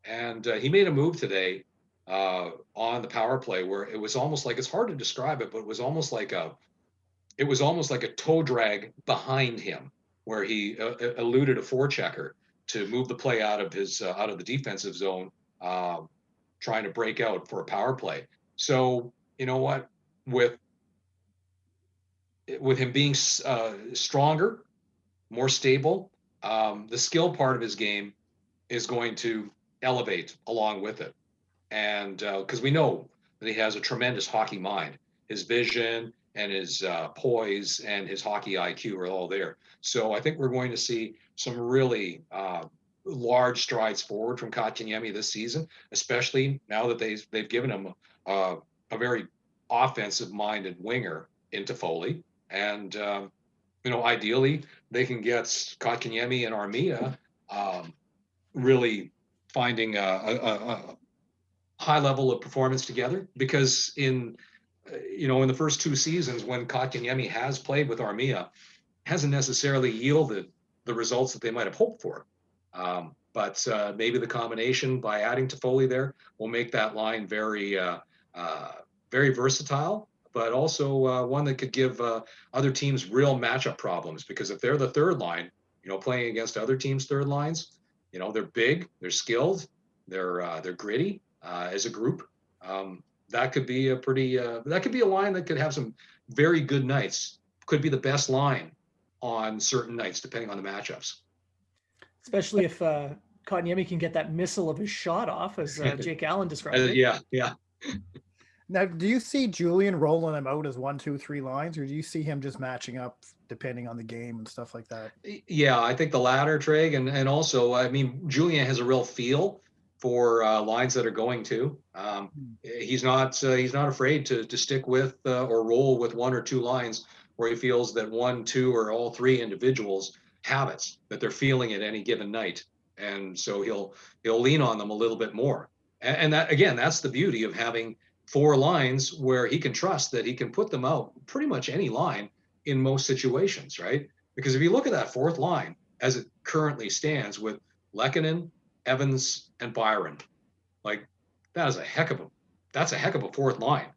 Speaker 2: and he made a move today on the power play where it was almost like, it's hard to describe it, but it was almost like a toe drag behind him where he eluded a forechecker. to move the play out of the defensive zone, trying to break out for a power play. So you know what, with him being stronger, more stable, the skill part of his game is going to elevate along with it. And because we know that he has a tremendous hockey mind, his vision and his poise and his hockey IQ are all there. So I think we're going to see some really large strides forward from Kotkaniemi this season, especially now that they've given him a very offensive-minded winger into Foley. And ideally they can get Kotkaniemi and Armia really finding a high level of performance together, because in the first two seasons when Kotkaniemi has played with Armia, hasn't necessarily yielded the results that they might have hoped for. But maybe the combination by adding Toffoli there will make that line very versatile, but also one that could give other teams real matchup problems, because if they're the third line, playing against other teams' third lines, they're big, they're skilled, they're gritty as a group. That could be a line that could have some very good nights. Could be the best line on certain nights, depending on the matchups.
Speaker 1: Especially if Kotkaniemi can get that missile of his shot off, as Jake Allen described it.
Speaker 2: Yeah.
Speaker 4: Now, do you see Julian rolling him out as 1, 2, 3 lines, or do you see him just matching up depending on the game and stuff like that?
Speaker 2: Yeah, I think the latter, Trey, and also, I mean, Julian has a real feel for lines that are going to. He's not afraid to stick with or roll with 1 or 2 lines where he feels that 1, 2, or all 3 individuals have it, that they're feeling at any given night, and so he'll lean on them a little bit more. And that, again, that's the beauty of having 4 lines where he can trust that he can put them out pretty much any line in most situations, right? Because if you look at that 4th line as it currently stands with Lehkonen, Evans, and Byron, like that's a heck of a 4th line.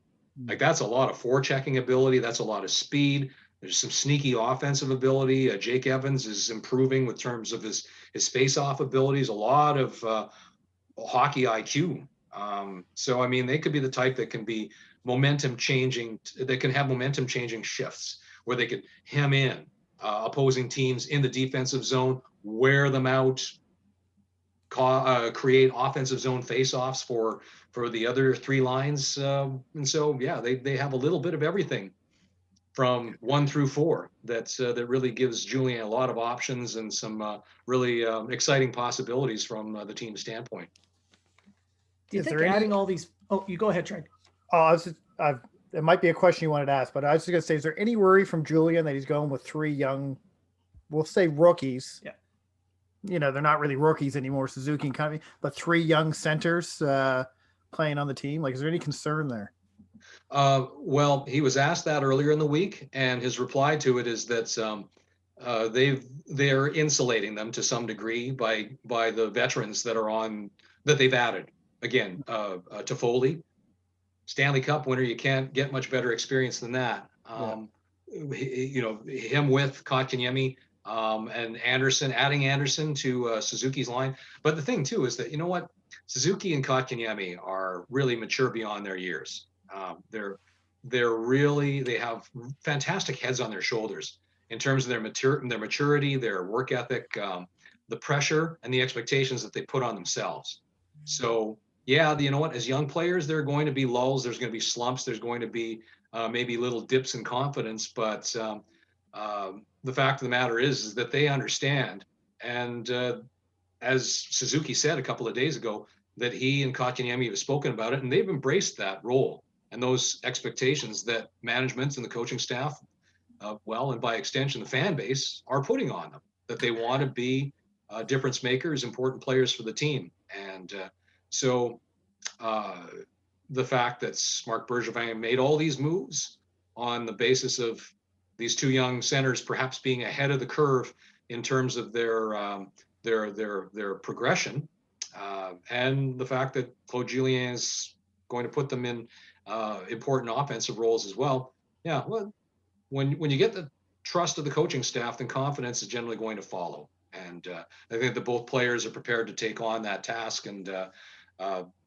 Speaker 2: Like that's a lot of forechecking ability. That's a lot of speed. There's some sneaky offensive ability. Jake Evans is improving with terms of his face-off abilities. A lot of hockey IQ. So I mean, they could be the type that can be momentum changing. They can have momentum changing shifts where they could hem in opposing teams in the defensive zone, wear them out, create offensive zone face-offs for the other 3 lines. And so, yeah, they have a little bit of everything from 1 through 4 that really gives Julian a lot of options and some really exciting possibilities from the team's standpoint.
Speaker 1: Do you think adding all these? Oh, you go ahead, Trent.
Speaker 4: It might be a question you wanted to ask, but I was just going to say, is there any worry from Julian that he's going with 3 young, we'll say rookies?
Speaker 1: Yeah.
Speaker 4: They're not really rookies anymore, Suzuki and company, but 3 young centers playing on the team. Like, is there any concern there?
Speaker 2: Well, he was asked that earlier in the week, and his reply to it is that they're insulating them to some degree by the veterans that they've added. Again, Toffoli, Stanley Cup winner, you can't get much better experience than that. Him with Kotkaniemi and Anderson, adding Anderson to Suzuki's line. But the thing too is that, you know what, Suzuki and Kotkaniemi are really mature beyond their years. They have fantastic heads on their shoulders in terms of their maturity, their work ethic, the pressure and the expectations that they put on themselves. So yeah, you know what, as young players, there are going to be lulls, there's going to be slumps, there's going to be maybe little dips in confidence, but the fact of the matter is that they understand. And as Suzuki said a couple of days ago, that he and Kotkaniemi have spoken about it, and they've embraced that role and those expectations that management and the coaching staff, and by extension, the fan base, are putting on them, that they want to be difference makers, important players for the team. And so the fact that Marc Bergevin made all these moves on the basis of these 2 young centers perhaps being ahead of the curve in terms of their progression, and the fact that Claude Julien is going to put them in important offensive roles as well. Yeah, well, when you get the trust of the coaching staff, then confidence is generally going to follow. And I think that both players are prepared to take on that task. And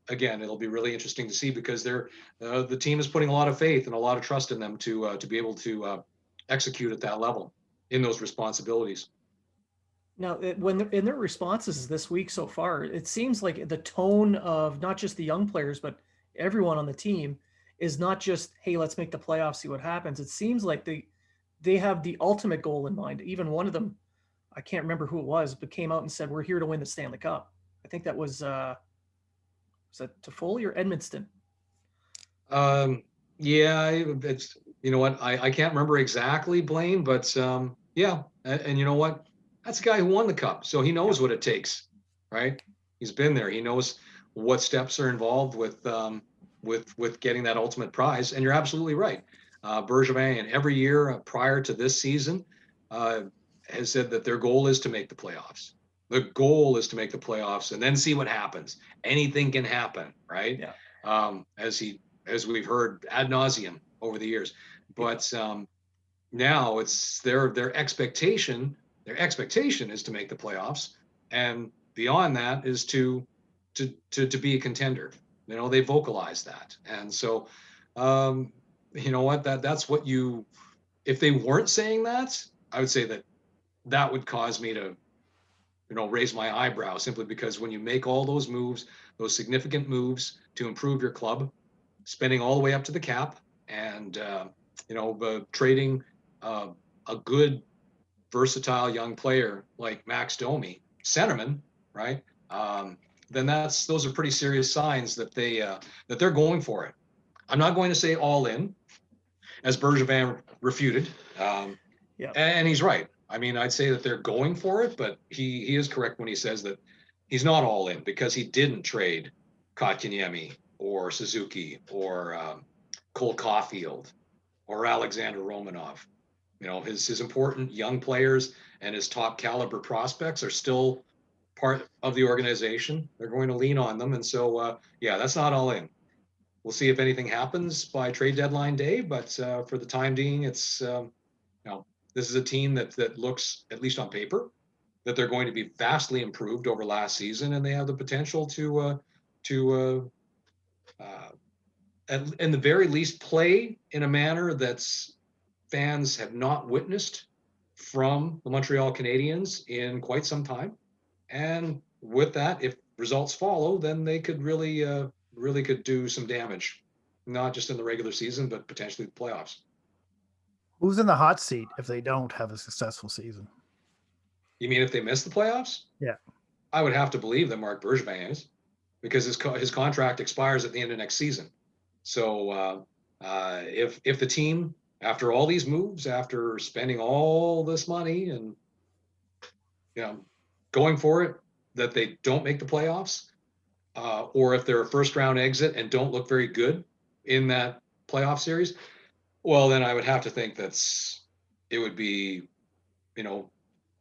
Speaker 2: again, it'll be really interesting to see, because the team is putting a lot of faith and a lot of trust in them to be able to execute at that level in those responsibilities.
Speaker 1: Now, in their responses this week so far, it seems like the tone of not just the young players, but everyone on the team is not just, hey, let's make the playoffs, see what happens. It seems like they have the ultimate goal in mind. Even one of them, I can't remember who it was, but came out and said, we're here to win the Stanley Cup. I think that was that Toffoli or Edmonton?
Speaker 2: Yeah, it's, you know what, I can't remember exactly, Blaine, but yeah, and you know what, that's a guy who won the cup, so he knows what it takes, right? He's been there. He knows what steps are involved with getting that ultimate prize. And you're absolutely right. Bergevin, and every year prior to this season, has said that their goal is to make the playoffs. The goal is to make the playoffs and then see what happens. Anything can happen, right?
Speaker 1: Yeah.
Speaker 2: As we've heard ad nauseum over the years. But now it's their expectation. Their expectation is to make the playoffs, and beyond that is to be a contender. You know, they vocalize that, and so you know what, that's what you. If they weren't saying that, I would say that would cause me to, you know, raise my eyebrow, simply because when you make all those moves, those significant moves to improve your club, spending all the way up to the cap, and you know, trading a good, versatile young player like Max Domi, centerman, right? Then those are pretty serious signs that they're going for it. I'm not going to say all in, as Bergevin refuted,
Speaker 1: Yeah.
Speaker 2: and he's right. I mean, I'd say that they're going for it, but he is correct when he says that he's not all in, because he didn't trade Kotkaniemi or Suzuki or Cole Caulfield or Alexander Romanov. You know, his important young players and his top caliber prospects are still part of the organization. They're going to lean on them. And so, yeah, that's not all in. We'll see if anything happens by trade deadline day. But for the time being, it's, you know, this is a team that looks, at least on paper, that they're going to be vastly improved over last season. And they have the potential to at the very least, play in a manner that's fans have not witnessed from the Montreal Canadiens in quite some time. And with that, if results follow, then they could really could do some damage, not just in the regular season, but potentially the playoffs.
Speaker 4: Who's in the hot seat if they don't have a successful season?
Speaker 2: You mean if they miss the playoffs?
Speaker 4: Yeah.
Speaker 2: I would have to believe that Marc Bergevin is, because his contract expires at the end of next season. So if the team, after all these moves, after spending all this money and, you know, going for it, that they don't make the playoffs, or if they're a first round exit and don't look very good in that playoff series, well, then I would have to think it would be, you know,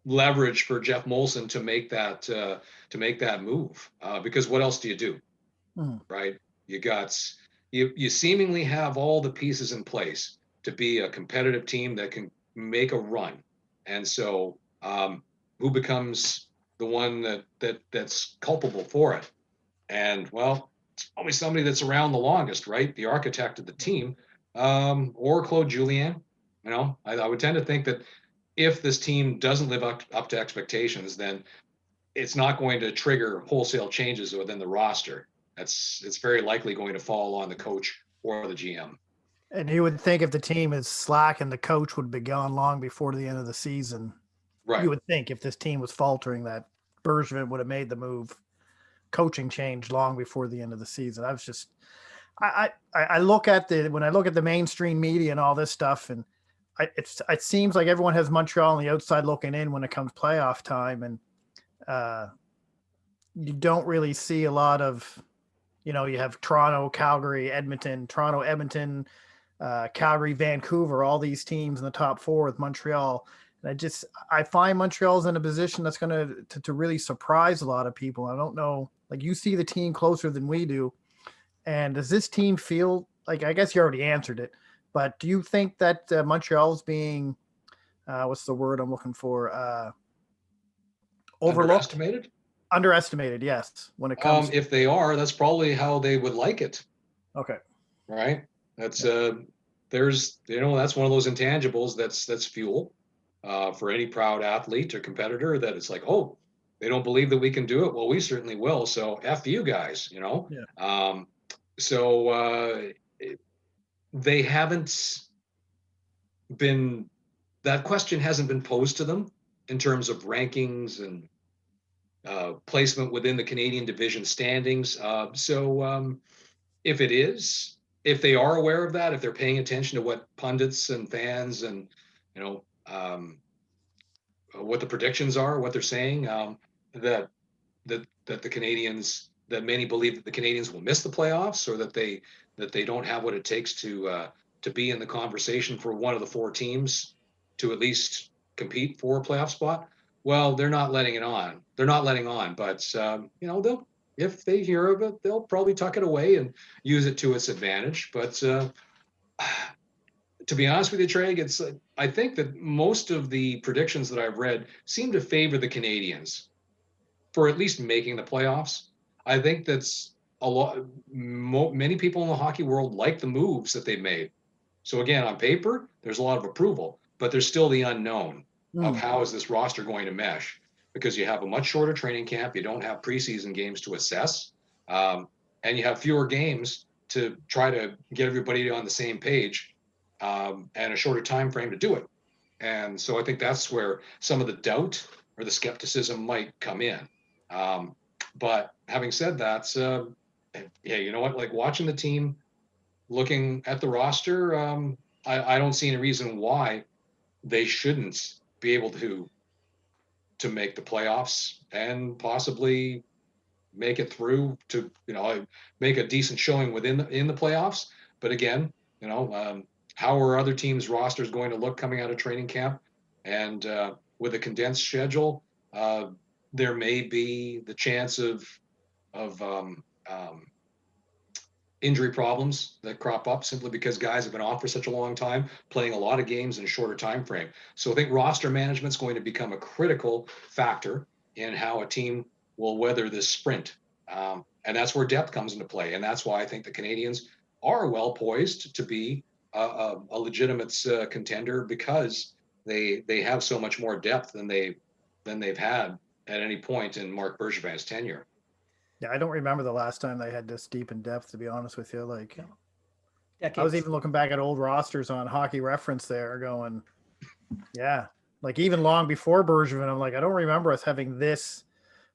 Speaker 2: leverage for Jeff Molson to make that move, because what else do you do? Right? You seemingly have all the pieces in place to be a competitive team that can make a run. And so who becomes the one that's culpable for it? And well, it's probably somebody that's around the longest, right? The architect of the team, or Claude Julien. You know, I would tend to think that if this team doesn't live up to expectations, then it's not going to trigger wholesale changes within the roster. It's very likely going to fall on the coach or the GM.
Speaker 4: And you would think if the team is slack and the coach would be gone long before the end of the season,
Speaker 2: right?
Speaker 4: You would think if this team was faltering that Bergevin would have made the coaching change long before the end of the season. I was just, I look at when I look at the mainstream media and all this stuff, and it seems like everyone has Montreal on the outside looking in when it comes playoff time, and you don't really see a lot of, you know, you have Toronto, Calgary, Edmonton, Toronto, Edmonton, Calgary, Vancouver, all these teams in the top four with Montreal. And I find Montreal's in a position that's going to really surprise a lot of people. I don't know, like, you see the team closer than we do. And does this team feel like, I guess you already answered it, but do you think that Montreal's being, what's the word I'm looking for? Overlooked,
Speaker 2: Underestimated?
Speaker 4: underestimated. Yes, when it comes.
Speaker 2: If they are, that's probably how they would like it,
Speaker 4: Okay.
Speaker 2: right? That's there's that's one of those intangibles that's fuel for any proud athlete or competitor, that it's like, oh, they don't believe that we can do it. Well, we certainly will. So F you guys,
Speaker 4: Yeah.
Speaker 2: So they haven't been, that question hasn't been posed to them in terms of rankings and placement within the Canadian division standings. If it is, if they are aware of that, if they're paying attention to what pundits and fans and you know what the predictions are, what they're saying, that that the Canadians, that many believe that the Canadians will miss the playoffs, or that they don't have what it takes to be in the conversation for one of the four teams to at least compete for a playoff spot. Well, they're not letting it on. They're not letting on, but they'll, if they hear of it, they'll probably tuck it away and use it to its advantage. But to be honest with you, Trey, it's I think that most of the predictions that I've read seem to favor the Canadians for at least making the playoffs. I think that's a lot. Many people in the hockey world like the moves that they've made. So again, on paper, there's a lot of approval, but there's still the unknown of how is this roster going to mesh, because you have a much shorter training camp. You don't have preseason games to assess, and you have fewer games to try to get everybody on the same page, and a shorter time frame to do it. And so I think that's where some of the doubt or the skepticism might come in. But having said that, yeah, you know what? Like, watching the team, looking at the roster, I don't see any reason why they shouldn't be able to make the playoffs and possibly make it through to make a decent showing in the playoffs. But again, how are other teams' rosters going to look coming out of training camp? And with a condensed schedule, there may be the chance of injury problems that crop up simply because guys have been off for such a long time, playing a lot of games in a shorter time frame. So I think roster management is going to become a critical factor in how a team will weather this sprint. And that's where depth comes into play. And that's why I think the Canadiens are well poised to be a legitimate contender, because they have so much more depth than they've had at any point in Marc Bergevin's tenure.
Speaker 4: Yeah, I don't remember the last time they had this deep in depth, to be honest with you. Like,
Speaker 1: Decades.
Speaker 4: I was even looking back at old rosters on Hockey Reference there, going, yeah, like even long before Bergevin, I'm like, I don't remember us having this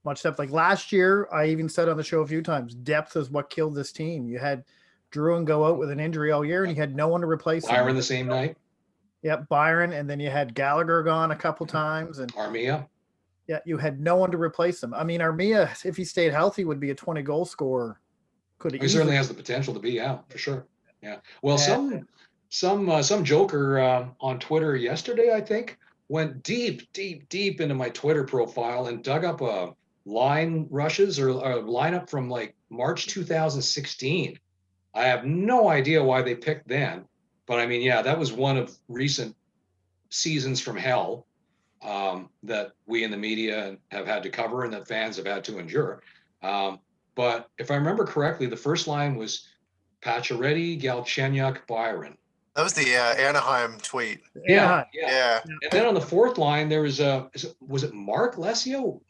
Speaker 4: much depth. Like last year, I even said on the show a few times, depth is what killed this team. You had Drouin go out with an injury all year, and you had no one to replace him.
Speaker 2: Byron the same night.
Speaker 4: Yep, Byron, and then you had Gallagher gone a couple times, and
Speaker 2: Armia.
Speaker 4: Yeah, you had no one to replace him. I mean, Armia, if he stayed healthy, would be a 20-goal scorer.
Speaker 2: He certainly has the potential to be, yeah, for sure. Yeah. Well, some joker on Twitter yesterday, I think, went deep into my Twitter profile and dug up a line rushes or a lineup from like March 2016. I have no idea why they picked then, but I mean, yeah, that was one of recent seasons from hell that we in the media have had to cover and that fans have had to endure. But if I remember correctly, the first line was Pacioretty, Galchenyuk, Byron.
Speaker 3: That was the Anaheim tweet.
Speaker 2: Yeah.
Speaker 3: And
Speaker 2: then on the fourth line, there was was it Mark Lesio?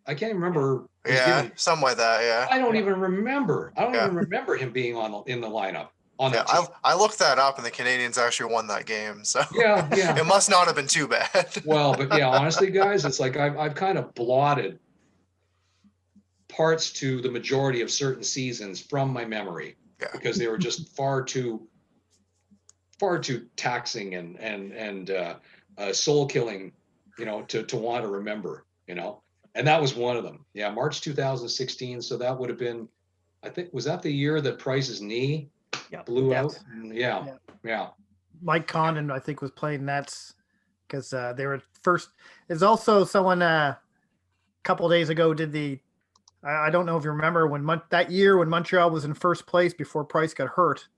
Speaker 2: I can't remember.
Speaker 3: Yeah, something like that. Yeah.
Speaker 2: I don't even remember. I don't even remember him being in the lineup.
Speaker 3: I looked that up, and the Canadiens actually won that game. So
Speaker 2: yeah,
Speaker 3: it must not have been too bad.
Speaker 2: Well, but yeah, honestly, guys, it's like I've kind of blotted parts to the majority of certain seasons from my memory because they were just far too taxing and soul killing, to want to remember, and that was one of them. Yeah, March 2016. So that would have been, I think, was that the year that Price's knee blew out? Yeah.
Speaker 4: Mike Condon, I think, was playing Nets because they were first. There's also someone a couple of days ago did the. I don't know if you remember that year when Montreal was in first place before Price got hurt.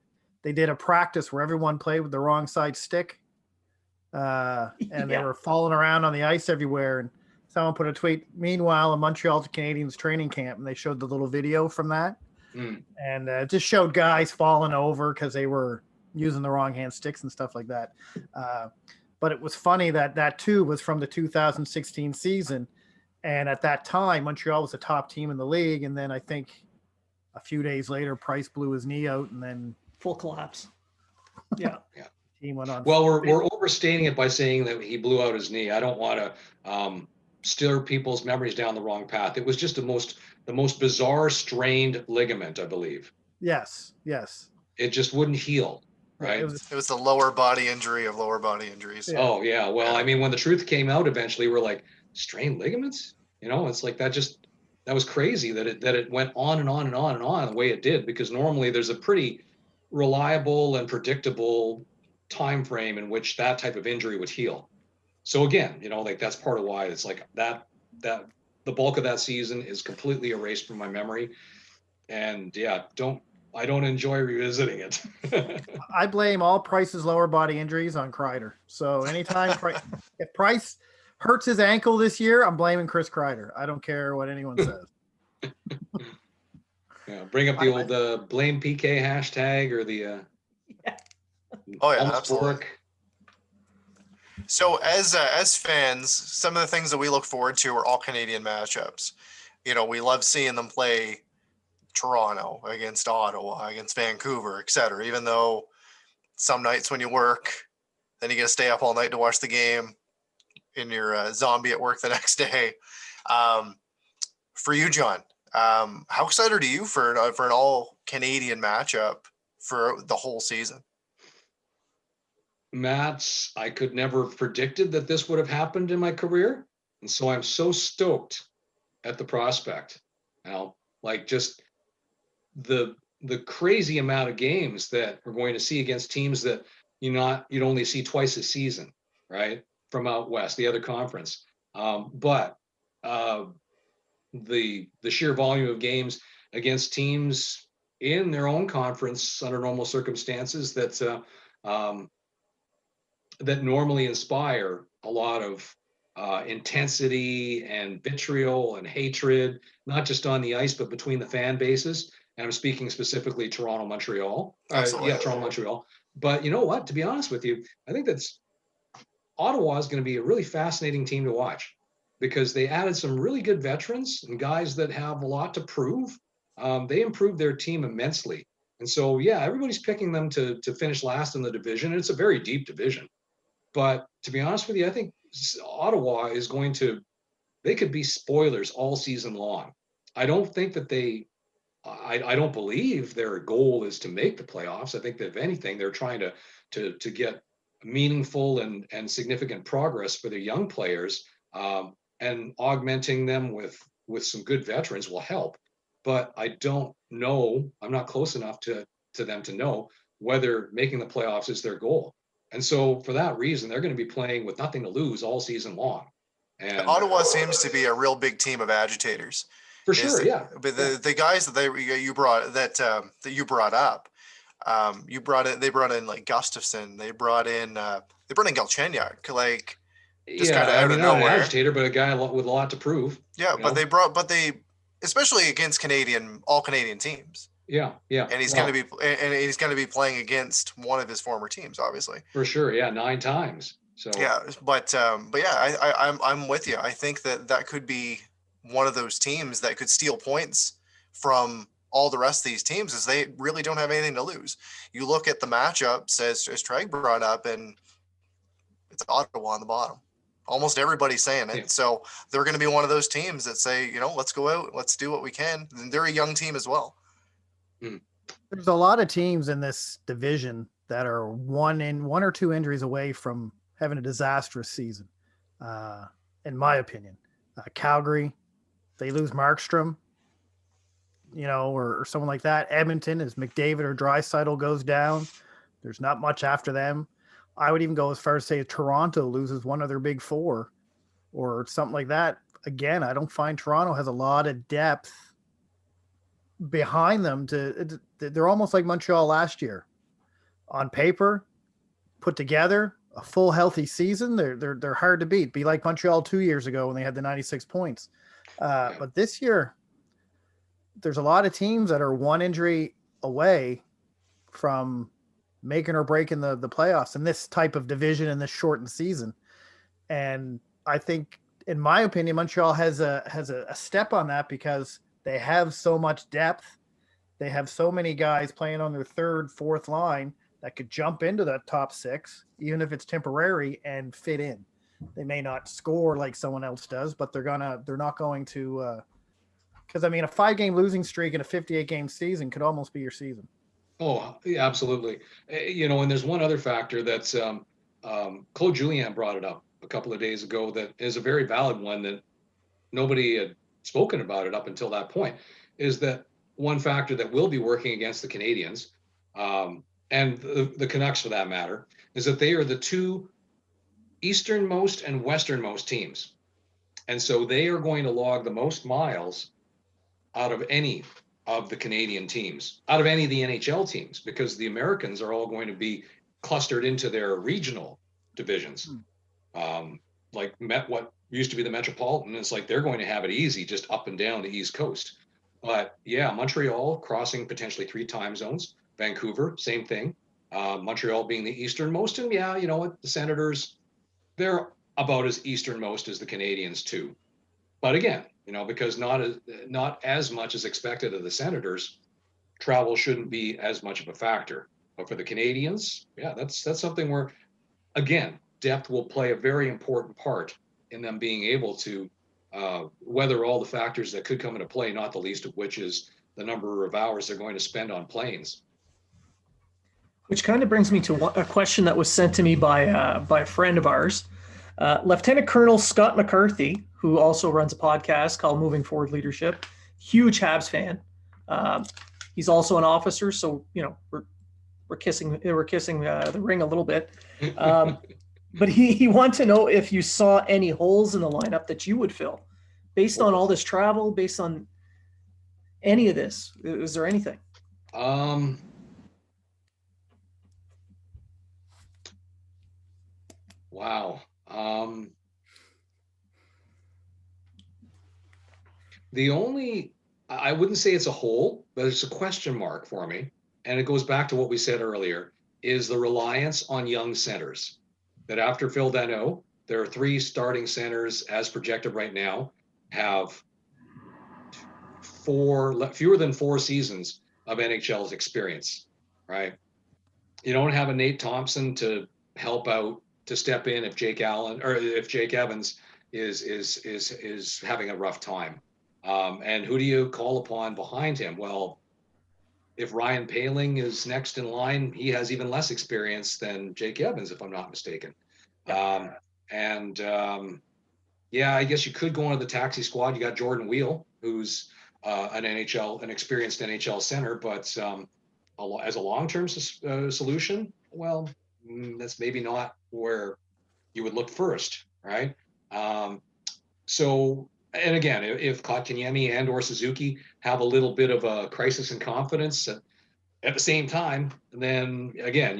Speaker 4: They did a practice where everyone played with the wrong side stick, and they were falling around on the ice everywhere. And Someone put a tweet. Meanwhile, in Montreal Canadiens training camp, and they showed the little video from that, and it just showed guys falling over because they were using the wrong hand sticks and stuff like that. But it was funny that too was from the 2016 season, and at that time, Montreal was the top team in the league, and then I think a few days later, Price blew his knee out, and then
Speaker 1: Full collapse. Yeah.
Speaker 2: Yeah.
Speaker 4: team went on.
Speaker 2: Well, we're overstating it by saying that he blew out his knee. I don't want to steer people's memories down the wrong path. It was just the most bizarre strained ligament, I believe.
Speaker 4: Yes.
Speaker 2: It just wouldn't heal, right?
Speaker 4: It was
Speaker 3: It was the lower body injury of lower body injuries.
Speaker 4: Yeah.
Speaker 2: Oh yeah. Well, I mean, when the truth came out eventually, we're like, strained ligaments? It's like that was crazy that it went on and on and on and on the way it did, because normally there's a pretty reliable and predictable time frame in which that type of injury would heal. So again, like that's part of why it's like that the bulk of that season is completely erased from my memory. And yeah, I don't enjoy revisiting it.
Speaker 4: I blame all Price's lower body injuries on Kreider. So anytime if Price hurts his ankle this year, I'm blaming Chris Kreider. I don't care what anyone says.
Speaker 2: Yeah, bring up the old blame PK hashtag or the
Speaker 3: Oh yeah,
Speaker 2: almost
Speaker 3: absolutely.
Speaker 2: work.
Speaker 3: So as fans, some of the things that we look forward to are all Canadian matchups. We love seeing them play Toronto against Ottawa, against Vancouver, etc. Even though some nights when you work, then you got to stay up all night to watch the game in your zombie at work the next day. For you, John, how excited are you for an all Canadian matchup for the whole season?
Speaker 2: Matt, I could never have predicted that this would have happened in my career. And so I'm so stoked at the prospect. Like just the crazy amount of games that we're going to see against teams that you'd only see twice a season, right? From out west, the other conference. But the sheer volume of games against teams in their own conference under normal circumstances that normally inspire a lot of intensity and vitriol and hatred, not just on the ice, but between the fan bases. And I'm speaking specifically Toronto, Montreal. Toronto, Montreal. But you know what? To be honest with you, I think Ottawa is going to be a really fascinating team to watch, because they added some really good veterans and guys that have a lot to prove. They improved their team immensely. And so, yeah, everybody's picking them to finish last in the division. And it's a very deep division. But to be honest with you, I think Ottawa they could be spoilers all season long. I don't think that I don't believe their goal is to make the playoffs. I think that if anything, they're trying to get meaningful and significant progress for their young players, and augmenting them with some good veterans will help. But I don't know, I'm not close enough to them to know whether making the playoffs is their goal. And so for that reason, they're going to be playing with nothing to lose all season long. And
Speaker 3: Ottawa seems to be a real big team of agitators.
Speaker 2: For sure, yeah.
Speaker 3: But the guys that you brought up, they brought in like Gustafsson, they brought in Galchenyuk, like just kind of out of
Speaker 2: not
Speaker 3: nowhere.
Speaker 2: an agitator, but a guy with a lot to prove.
Speaker 3: Yeah, but they especially against all Canadian teams.
Speaker 2: Yeah.
Speaker 3: And he's going to be playing against one of his former teams, obviously.
Speaker 2: For sure, yeah, 9 times. So
Speaker 3: yeah, but yeah, I'm with you. I think that could be one of those teams that could steal points from all the rest of these teams, as they really don't have anything to lose. You look at the matchups as Treg brought up, and it's Ottawa on the bottom. Almost everybody's saying it. Yeah. So they're going to be one of those teams that say, let's go out, let's do what we can. And they're a young team as well.
Speaker 4: There's a lot of teams in this division that are one or two injuries away from having a disastrous season. In my opinion, Calgary, they lose Markstrom, or someone like that. Edmonton, as McDavid or Draisaitl goes down, there's not much after them. I would even go as far as say Toronto loses one of their big four or something like that. Again, I don't find Toronto has a lot of depth behind them. They're almost like Montreal last year. On paper, put together, a full healthy season, they're hard to beat. Be like Montreal 2 years ago when they had the 96 points. But this year, there's a lot of teams that are one injury away from making or breaking the playoffs in this type of division in this shortened season. And I think, in my opinion, Montreal has a step on that because they have so much depth. They have so many guys playing on their third, fourth line that could jump into that top six, even if it's temporary, and fit in. They may not score like someone else does, but they're not going to, because I mean, a 5-game losing streak in a 58-game season could almost be your season.
Speaker 2: Oh, yeah, absolutely. And there's one other factor that's Claude Julien brought it up a couple of days ago that is a very valid one that nobody had spoken about it up until that point, is that one factor that will be working against the Canadiens and the Canucks for that matter, is that they are the two easternmost and westernmost teams. And so they are going to log the most miles out of any of the Canadian teams, out of any of the NHL teams, because the Americans are all going to be clustered into their regional divisions. Like what used to be the Metropolitan, it's like they're going to have it easy just up and down the East Coast. But yeah, Montreal crossing potentially 3 time zones, Vancouver, same thing. Montreal being the easternmost, and yeah, you know what, the Senators, they're about as easternmost as the Canadiens too. But again, because not as much as expected of the Senators, travel shouldn't be as much of a factor. But for the Canadiens, yeah, that's something where, again, depth will play a very important part in them being able to weather all the factors that could come into play, not the least of which is the number of hours they're going to spend on planes.
Speaker 1: Which kind of brings me to a question that was sent to me by a friend of ours, Lieutenant Colonel Scott McCarthy, who also runs a podcast called Moving Forward Leadership. Huge Habs fan. He's also an officer, so we're kissing the ring a little bit. But he wanted to know if you saw any holes in the lineup that you would fill, based on all this travel, based on any of this. Is there anything?
Speaker 2: Wow. I wouldn't say it's a hole, but it's a question mark for me. And it goes back to what we said earlier, is the reliance on young centers. That after Phil Danault, there are 3 starting centers as projected right now, have fewer than 4 seasons of NHL's experience, right? You don't have a Nate Thompson to help out, to step in if Jake Evans is having a rough time. And who do you call upon behind him? Well, if Ryan Poehling is next in line, he has even less experience than Jake Evans, if I'm not mistaken. Yeah, I guess you could go into the taxi squad. You got Jordan Wheel, who's an experienced NHL center, but as a long-term solution, well, that's maybe not where you would look first, right? And again, if Kotkaniemi and or Suzuki have a little bit of a crisis in confidence at the same time, then again,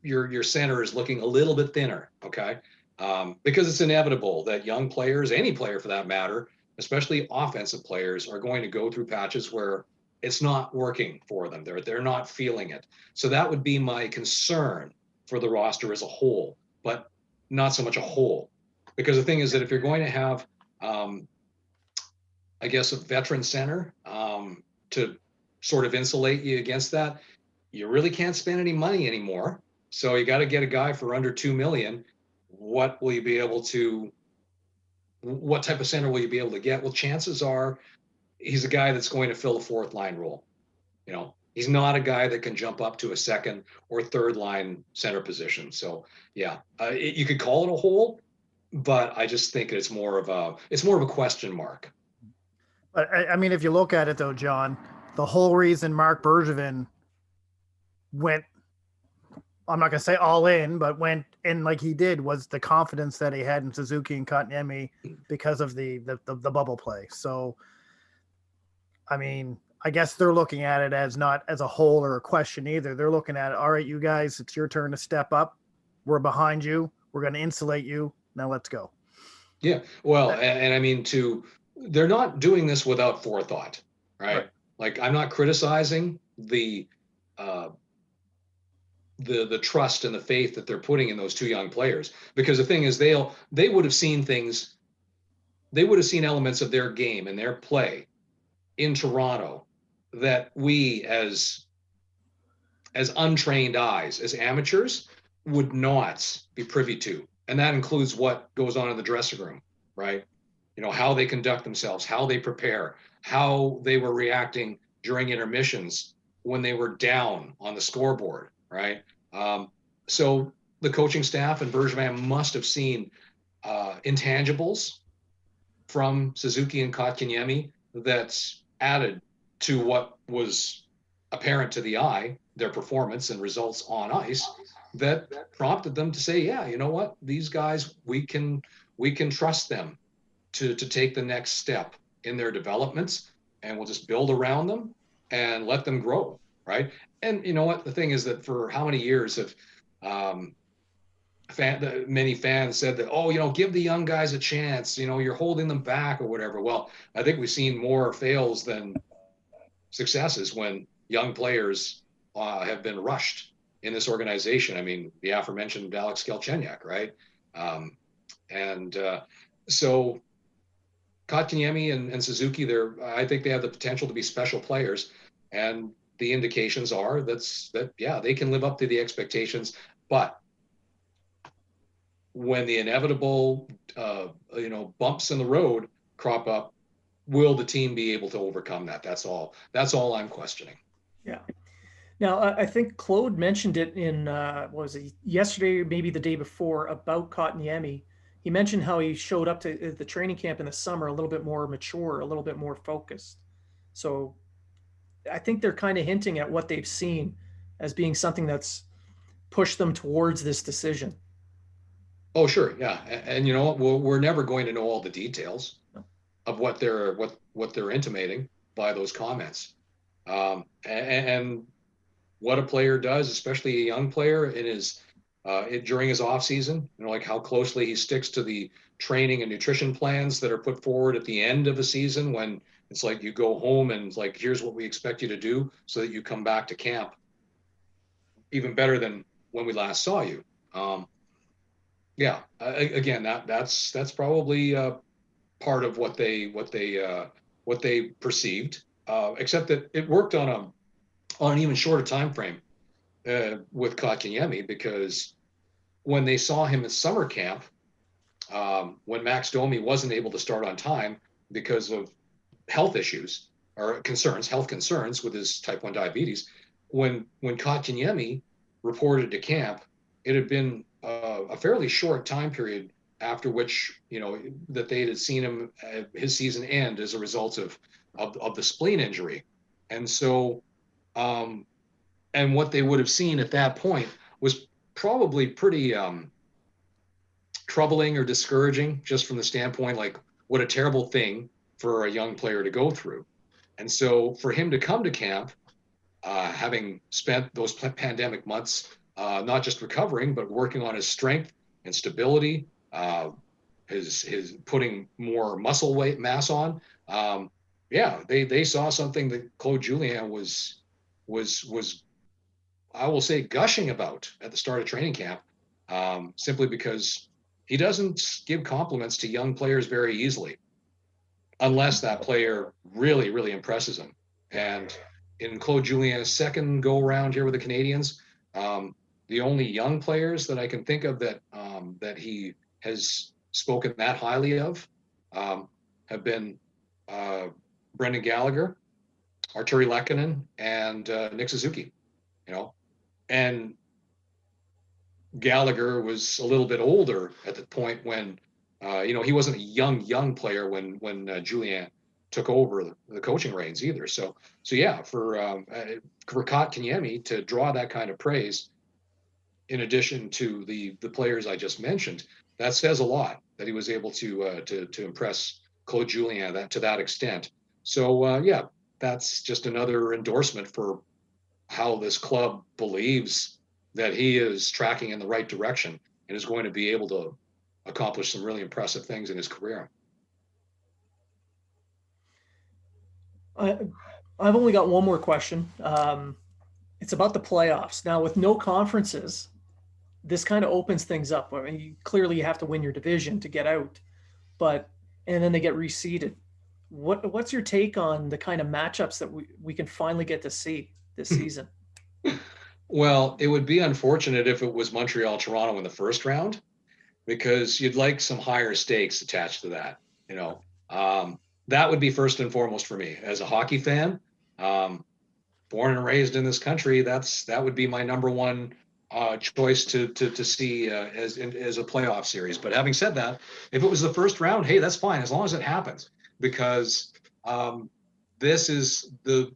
Speaker 2: your center is looking a little bit thinner, okay? Because it's inevitable that young players, any player for that matter, especially offensive players, are going to go through patches where it's not working for them. They're not feeling it. So that would be my concern for the roster as a whole, but not so much a whole. Because the thing is that if you're going to have I guess a veteran center to sort of insulate you against that, you really can't spend any money anymore. So you got to get a guy for under $2 million. What type of center will you be able to get? Well, chances are he's a guy that's going to fill a 4th line role. He's not a guy that can jump up to a 2nd or 3rd line center position. So yeah, you could call it a hole, but I just think it's more of a question mark.
Speaker 4: But I mean, if you look at it though, John, the whole reason Mark Bergevin went, I'm not going to say all in, but went in like he did, was the confidence that he had in Suzuki and Kotkaniemi because of the bubble play. So, I mean, I guess they're looking at it as not as a whole or a question either. They're looking at it, all right, you guys, it's your turn to step up. We're behind you. We're going to insulate you. Now let's go.
Speaker 2: Yeah. Well, and I mean, they're not doing this without forethought, right?
Speaker 1: Right.
Speaker 2: Like, I'm not criticizing uh, the trust and the faith that they're putting in those two young players, because the thing is, they would have seen things, they would have seen elements of their game and their play in Toronto that we as untrained eyes, as amateurs, would not be privy to. And that includes what goes on in the dressing room, right? You know, how they conduct themselves, how they prepare, how they were reacting during intermissions when they were down on the scoreboard, right? So the coaching staff and Bergevin must have seen intangibles from Suzuki and Kotkaniemi that's added to what was apparent to the eye, their performance and results on ice, that prompted them to say, yeah, you know what, these guys, we can trust them to take the next step in their developments, and we'll just build around them and let them grow, right? And you know what, the thing is that for how many years have many fans said that, oh, you know, give the young guys a chance, you know, you're holding them back or whatever. Well, I think we've seen more fails than successes when young players have been rushed in this organization. I mean, the aforementioned Alex Galchenyuk, right? So Kotkaniemi and Suzuki, I think they have the potential to be special players, and the indications are that yeah, they can live up to the expectations. But when the inevitable bumps in the road crop up, will the team be able to overcome that? That's all I'm questioning.
Speaker 1: Yeah. Now, I think Claude mentioned it in, what was it, yesterday, or maybe the day before, about Kotkaniemi. He mentioned how he showed up to the training camp in the summer a little bit more mature, a little bit more focused. So I think they're kind of hinting at what they've seen as being something that's pushed them towards this decision.
Speaker 2: Oh, sure, yeah, and you know what? We're never going to know all the details of what they're intimating by those comments, and what a player does, especially a young player, in his during his off season. You know, like how closely he sticks to the training and nutrition plans that are put forward at the end of a season, when it's like you go home and it's like, here's what we expect you to do so that you come back to camp even better than when we last saw you. Yeah, again, that's probably part of what they perceived, except that it worked on an even shorter time frame with Kotkaniemi, because when they saw him at summer camp, when Max Domi wasn't able to start on time because of health issues or health concerns with his type 1 diabetes, when Kotkaniemi reported to camp, it had been a fairly short time period after which, you know, that they had seen him his season end as a result of the spleen injury. And so and what they would have seen at that point was probably pretty troubling or discouraging, just from the standpoint, like, what a terrible thing for a young player to go through. And so for him to come to camp, having spent those pandemic months not just recovering, but working on his strength and stability, his putting more muscle weight mass on. Yeah, they saw something that Claude Julien was I will say gushing about at the start of training camp, simply because he doesn't give compliments to young players very easily, unless that player really, really impresses him. And in Claude Julien's second go around here with the Canadiens, the only young players that I can think of that he has spoken that highly of have been Brendan Gallagher, Arturi Lehkonen, and Nick Suzuki. You know, and Gallagher was a little bit older at the point when, he wasn't a young player when Julien took over the coaching reins either. So yeah, for Kotkaniemi to draw that kind of praise, in addition to the players I just mentioned, that says a lot, that he was able to impress Claude Julien to that extent. So yeah, that's just another endorsement for how this club believes that he is tracking in the right direction and is going to be able to accomplish some really impressive things in his career.
Speaker 1: I've only got one more question. It's about the playoffs. Now, with no conferences, this kind of opens things up. I mean, clearly you have to win your division to get out, and then they get reseeded. What's your take on the kind of matchups that we can finally get to see this season?
Speaker 2: Well, it would be unfortunate if it was Montreal, Toronto in the first round, because you'd like some higher stakes attached to that. That would be first and foremost for me as a hockey fan. Born and raised in this country, that would be my number one choice to see as a playoff series. But having said that, if it was the first round, hey, that's fine as long as it happens, because this is the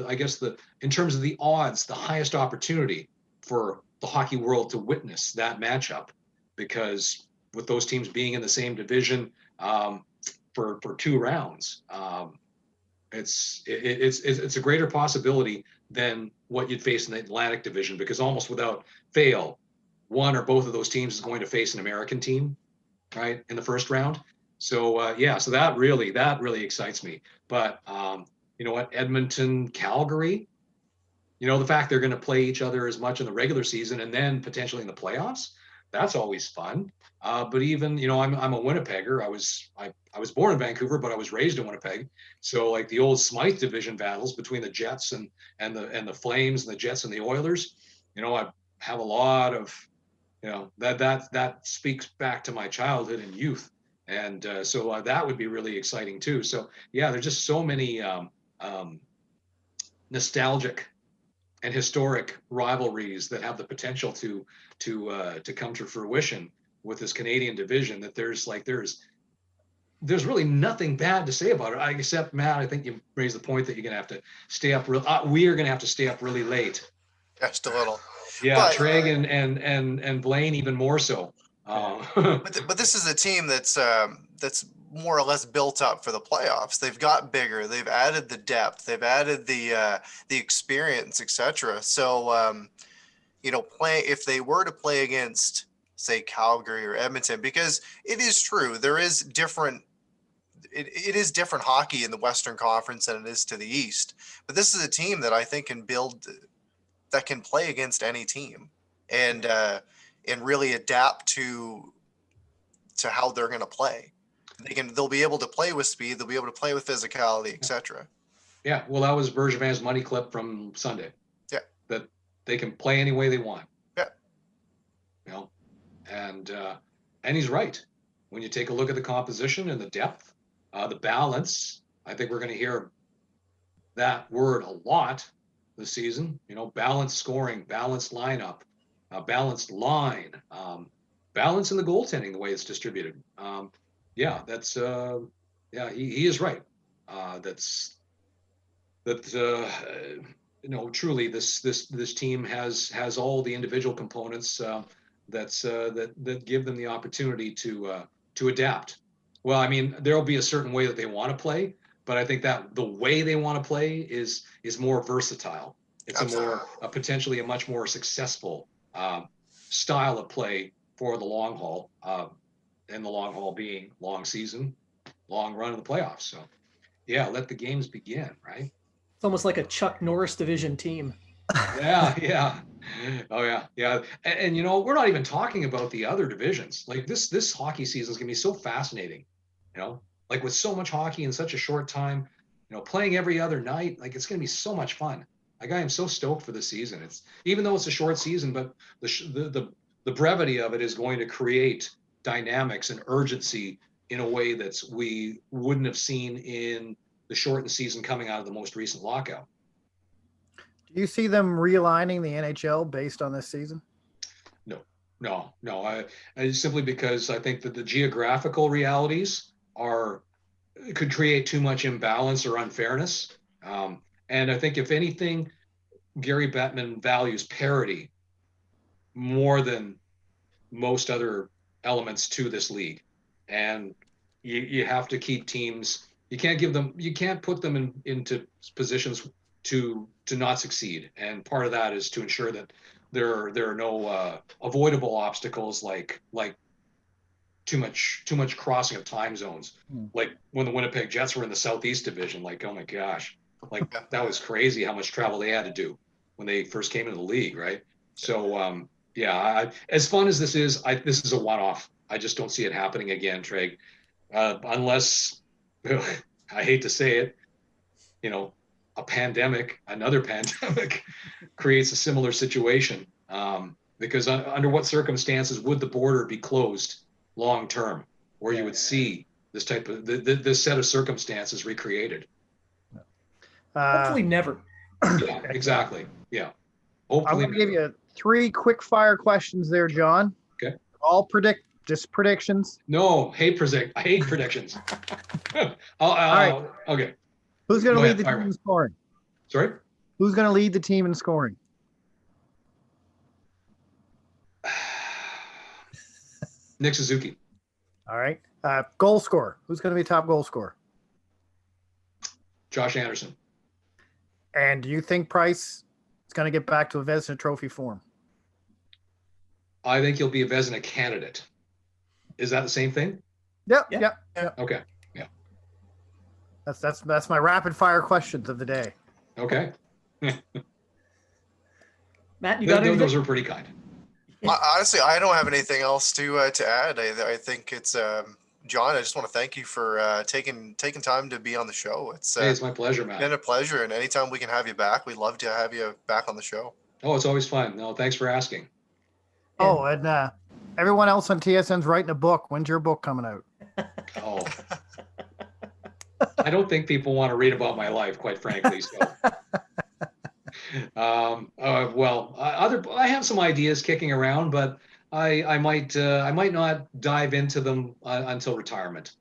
Speaker 2: I guess in terms of the odds, the highest opportunity for the hockey world to witness that matchup, because with those teams being in the same division for 2 rounds, it's a greater possibility than what you'd face in the Atlantic Division, because almost without fail, one or both of those teams is going to face an American team, right, in the first round. So so that really excites me. But you know what, Edmonton, Calgary, the fact they're going to play each other as much in the regular season and then potentially in the playoffs, that's always fun. But even, I'm a Winnipegger. I was born in Vancouver, but I was raised in Winnipeg. So like the old Smythe division battles between the Jets and the Flames and the Jets and the Oilers, I have a lot of, that speaks back to my childhood and youth. And so that would be really exciting too. So yeah, there's just so many nostalgic and historic rivalries that have the potential to come to fruition with this Canadian division, that there's really nothing bad to say about it, except, Matt, I think you raised the point that you're going to have to stay up we are going to have to stay up really late.
Speaker 3: Just a little.
Speaker 2: Yeah, but, Treg and Blaine even more so.
Speaker 3: But this is a team that's more or less built up for the playoffs. They've got bigger. They've added the depth. They've added the experience, etc. So if they were to play against, say, Calgary or Edmonton, because it is true, there is different. It is different hockey in the Western Conference than it is to the East. But this is a team that I think that can play against any team and really adapt to how they're going to play. They'll be able to play with speed. They'll be able to play with physicality, etc.
Speaker 2: Yeah. Well, that was Bergevin's money clip from Sunday.
Speaker 3: Yeah.
Speaker 2: That they can play any way they want.
Speaker 3: Yeah.
Speaker 2: And he's right. When you take a look at the composition and the depth, the balance, I think we're going to hear that word a lot this season. Balanced scoring, balanced lineup, balanced line, balance in the goaltending, the way it's distributed. That's he is right. Truly this team has all the individual components that give them the opportunity to adapt. Well, I mean, there'll be a certain way that they want to play, but I think that the way they want to play is more versatile. It's potentially a much more successful style of play for the long haul, and the long haul being long season, long run of the playoffs. So, yeah, let the games begin, right?
Speaker 1: It's almost like a Chuck Norris division team.
Speaker 2: Yeah. Oh, yeah. And we're not even talking about the other divisions. Like this hockey season is going to be so fascinating, like with so much hockey in such a short time, playing every other night, like it's going to be so much fun. Like I am so stoked for the season. It's, even though it's a short season, but the brevity of it is going to create dynamics and urgency in a way that we wouldn't have seen in the shortened season coming out of the most recent lockout.
Speaker 4: Do you see them realigning the NHL based on this season?
Speaker 2: No. I simply because I think that the geographical realities could create too much imbalance or unfairness. And I think if anything, Gary Bettman values parity more than most other elements to this league. And you have to keep teams, you can't put them into positions to not succeed. And part of that is to ensure that there are no avoidable obstacles like too much crossing of time zones. Like when the Winnipeg Jets were in the Southeast Division, like, oh my gosh, like that was crazy how much travel they had to do when they first came into the league, right? So as fun as this is, this is a one-off. I just don't see it happening again, Trey, unless I hate to say it, another pandemic creates a similar situation. Because under what circumstances would the border be closed long term, where you would see this type of this set of circumstances recreated?
Speaker 1: Hopefully never.
Speaker 2: Yeah, exactly. Yeah. Hopefully
Speaker 4: I'm going to give you 3 quick fire questions there, John.
Speaker 2: Okay.
Speaker 4: All just predictions.
Speaker 2: No, I hate predictions. All
Speaker 4: right.
Speaker 2: Okay.
Speaker 4: Who's going to
Speaker 2: Go
Speaker 4: lead
Speaker 2: ahead,
Speaker 4: the
Speaker 2: fire
Speaker 4: team
Speaker 2: away.
Speaker 4: in scoring?
Speaker 2: Sorry?
Speaker 4: Who's going to lead the team in scoring?
Speaker 2: Nick Suzuki.
Speaker 4: All right. Goal scorer. Who's going to be top goal scorer?
Speaker 2: Josh Anderson.
Speaker 4: And do you think Price is going to get back to a Vezina Trophy form?
Speaker 2: I think he'll be a Vezina candidate. Is that the same thing?
Speaker 4: Yep.
Speaker 1: Yeah.
Speaker 4: Yep.
Speaker 2: Okay.
Speaker 4: That's my rapid fire questions of the day.
Speaker 2: Okay.
Speaker 1: Matt, you got anything?
Speaker 2: Those are pretty kind.
Speaker 3: Honestly, I don't have anything else to add. I think it's John. I just want to thank you for taking time to be on the show.
Speaker 2: It's my pleasure, Matt.
Speaker 3: Been a pleasure, and anytime we can have you back, we'd love to have you back on the show.
Speaker 2: Oh, it's always fun. No, thanks for asking.
Speaker 4: And everyone else on TSN's writing a book. When's your book coming out?
Speaker 2: Oh, I don't think people want to read about my life, quite frankly. So, I have some ideas kicking around, but I might not dive into them until retirement.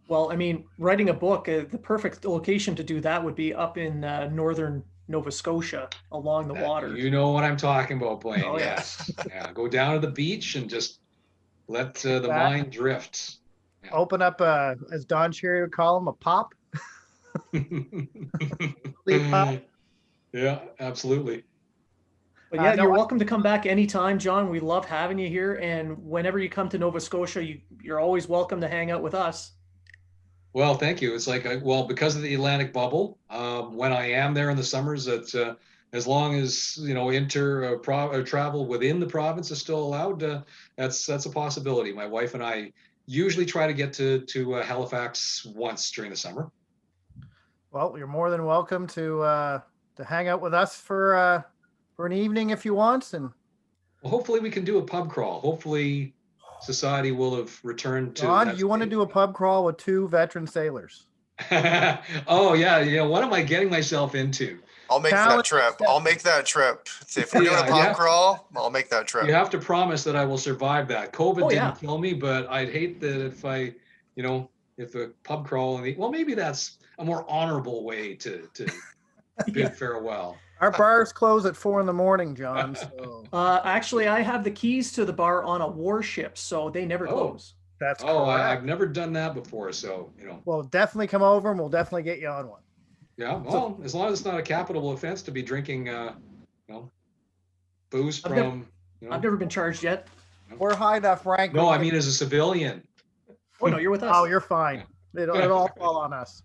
Speaker 1: Well, I mean, writing a book, the perfect location to do that would be up in northern Nova Scotia along the water.
Speaker 2: You know what I'm talking about, Blaine.
Speaker 1: Oh, yeah.
Speaker 2: Yes. Yeah. Go down to the beach and just let the mind drift. Yeah.
Speaker 4: Open up, as Don Cherry would call him, a pop. Pop.
Speaker 2: Yeah, absolutely.
Speaker 1: But yeah, you're welcome to come back anytime, John. We love having you here. And whenever you come to Nova Scotia, you're always welcome to hang out with us.
Speaker 2: Well, thank you. It's like, because of the Atlantic bubble, when I am there in the summers, that as long as, travel within the province is still allowed, that's a possibility. My wife and I usually try to get to Halifax once during the summer.
Speaker 4: Well, you're more than welcome to hang out with us for an evening if you want. And
Speaker 2: well, hopefully we can do a pub crawl. Hopefully society will have returned to.
Speaker 4: John, you want to do a pub crawl with 2 veteran sailors?
Speaker 2: Oh yeah. What am I getting myself into?
Speaker 3: I'll make that trip. If we're doing a pub crawl, I'll make that trip.
Speaker 2: You have to promise that I will survive that. COVID didn't kill me, but I'd hate that if if a pub crawl, maybe that's a more honorable way to bid farewell.
Speaker 4: Our bars close at 4 a.m, John. So.
Speaker 1: Actually, I have the keys to the bar on a warship, so they never close.
Speaker 4: That's
Speaker 2: I've never done that before, so
Speaker 4: Well, definitely come over, and we'll definitely get you on one.
Speaker 2: Yeah, well, as long as it's not a capital offense to be drinking, booze from.
Speaker 1: I've never been charged yet.
Speaker 4: We're high enough rank.
Speaker 2: No, I mean as a civilian.
Speaker 1: Oh no, you're with us.
Speaker 4: Oh, you're fine. It'll all fall on us.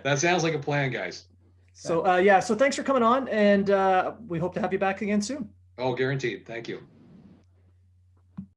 Speaker 2: That sounds like a plan, guys.
Speaker 1: So so thanks for coming on, and we hope to have you back again soon.
Speaker 2: Oh, guaranteed. Thank you.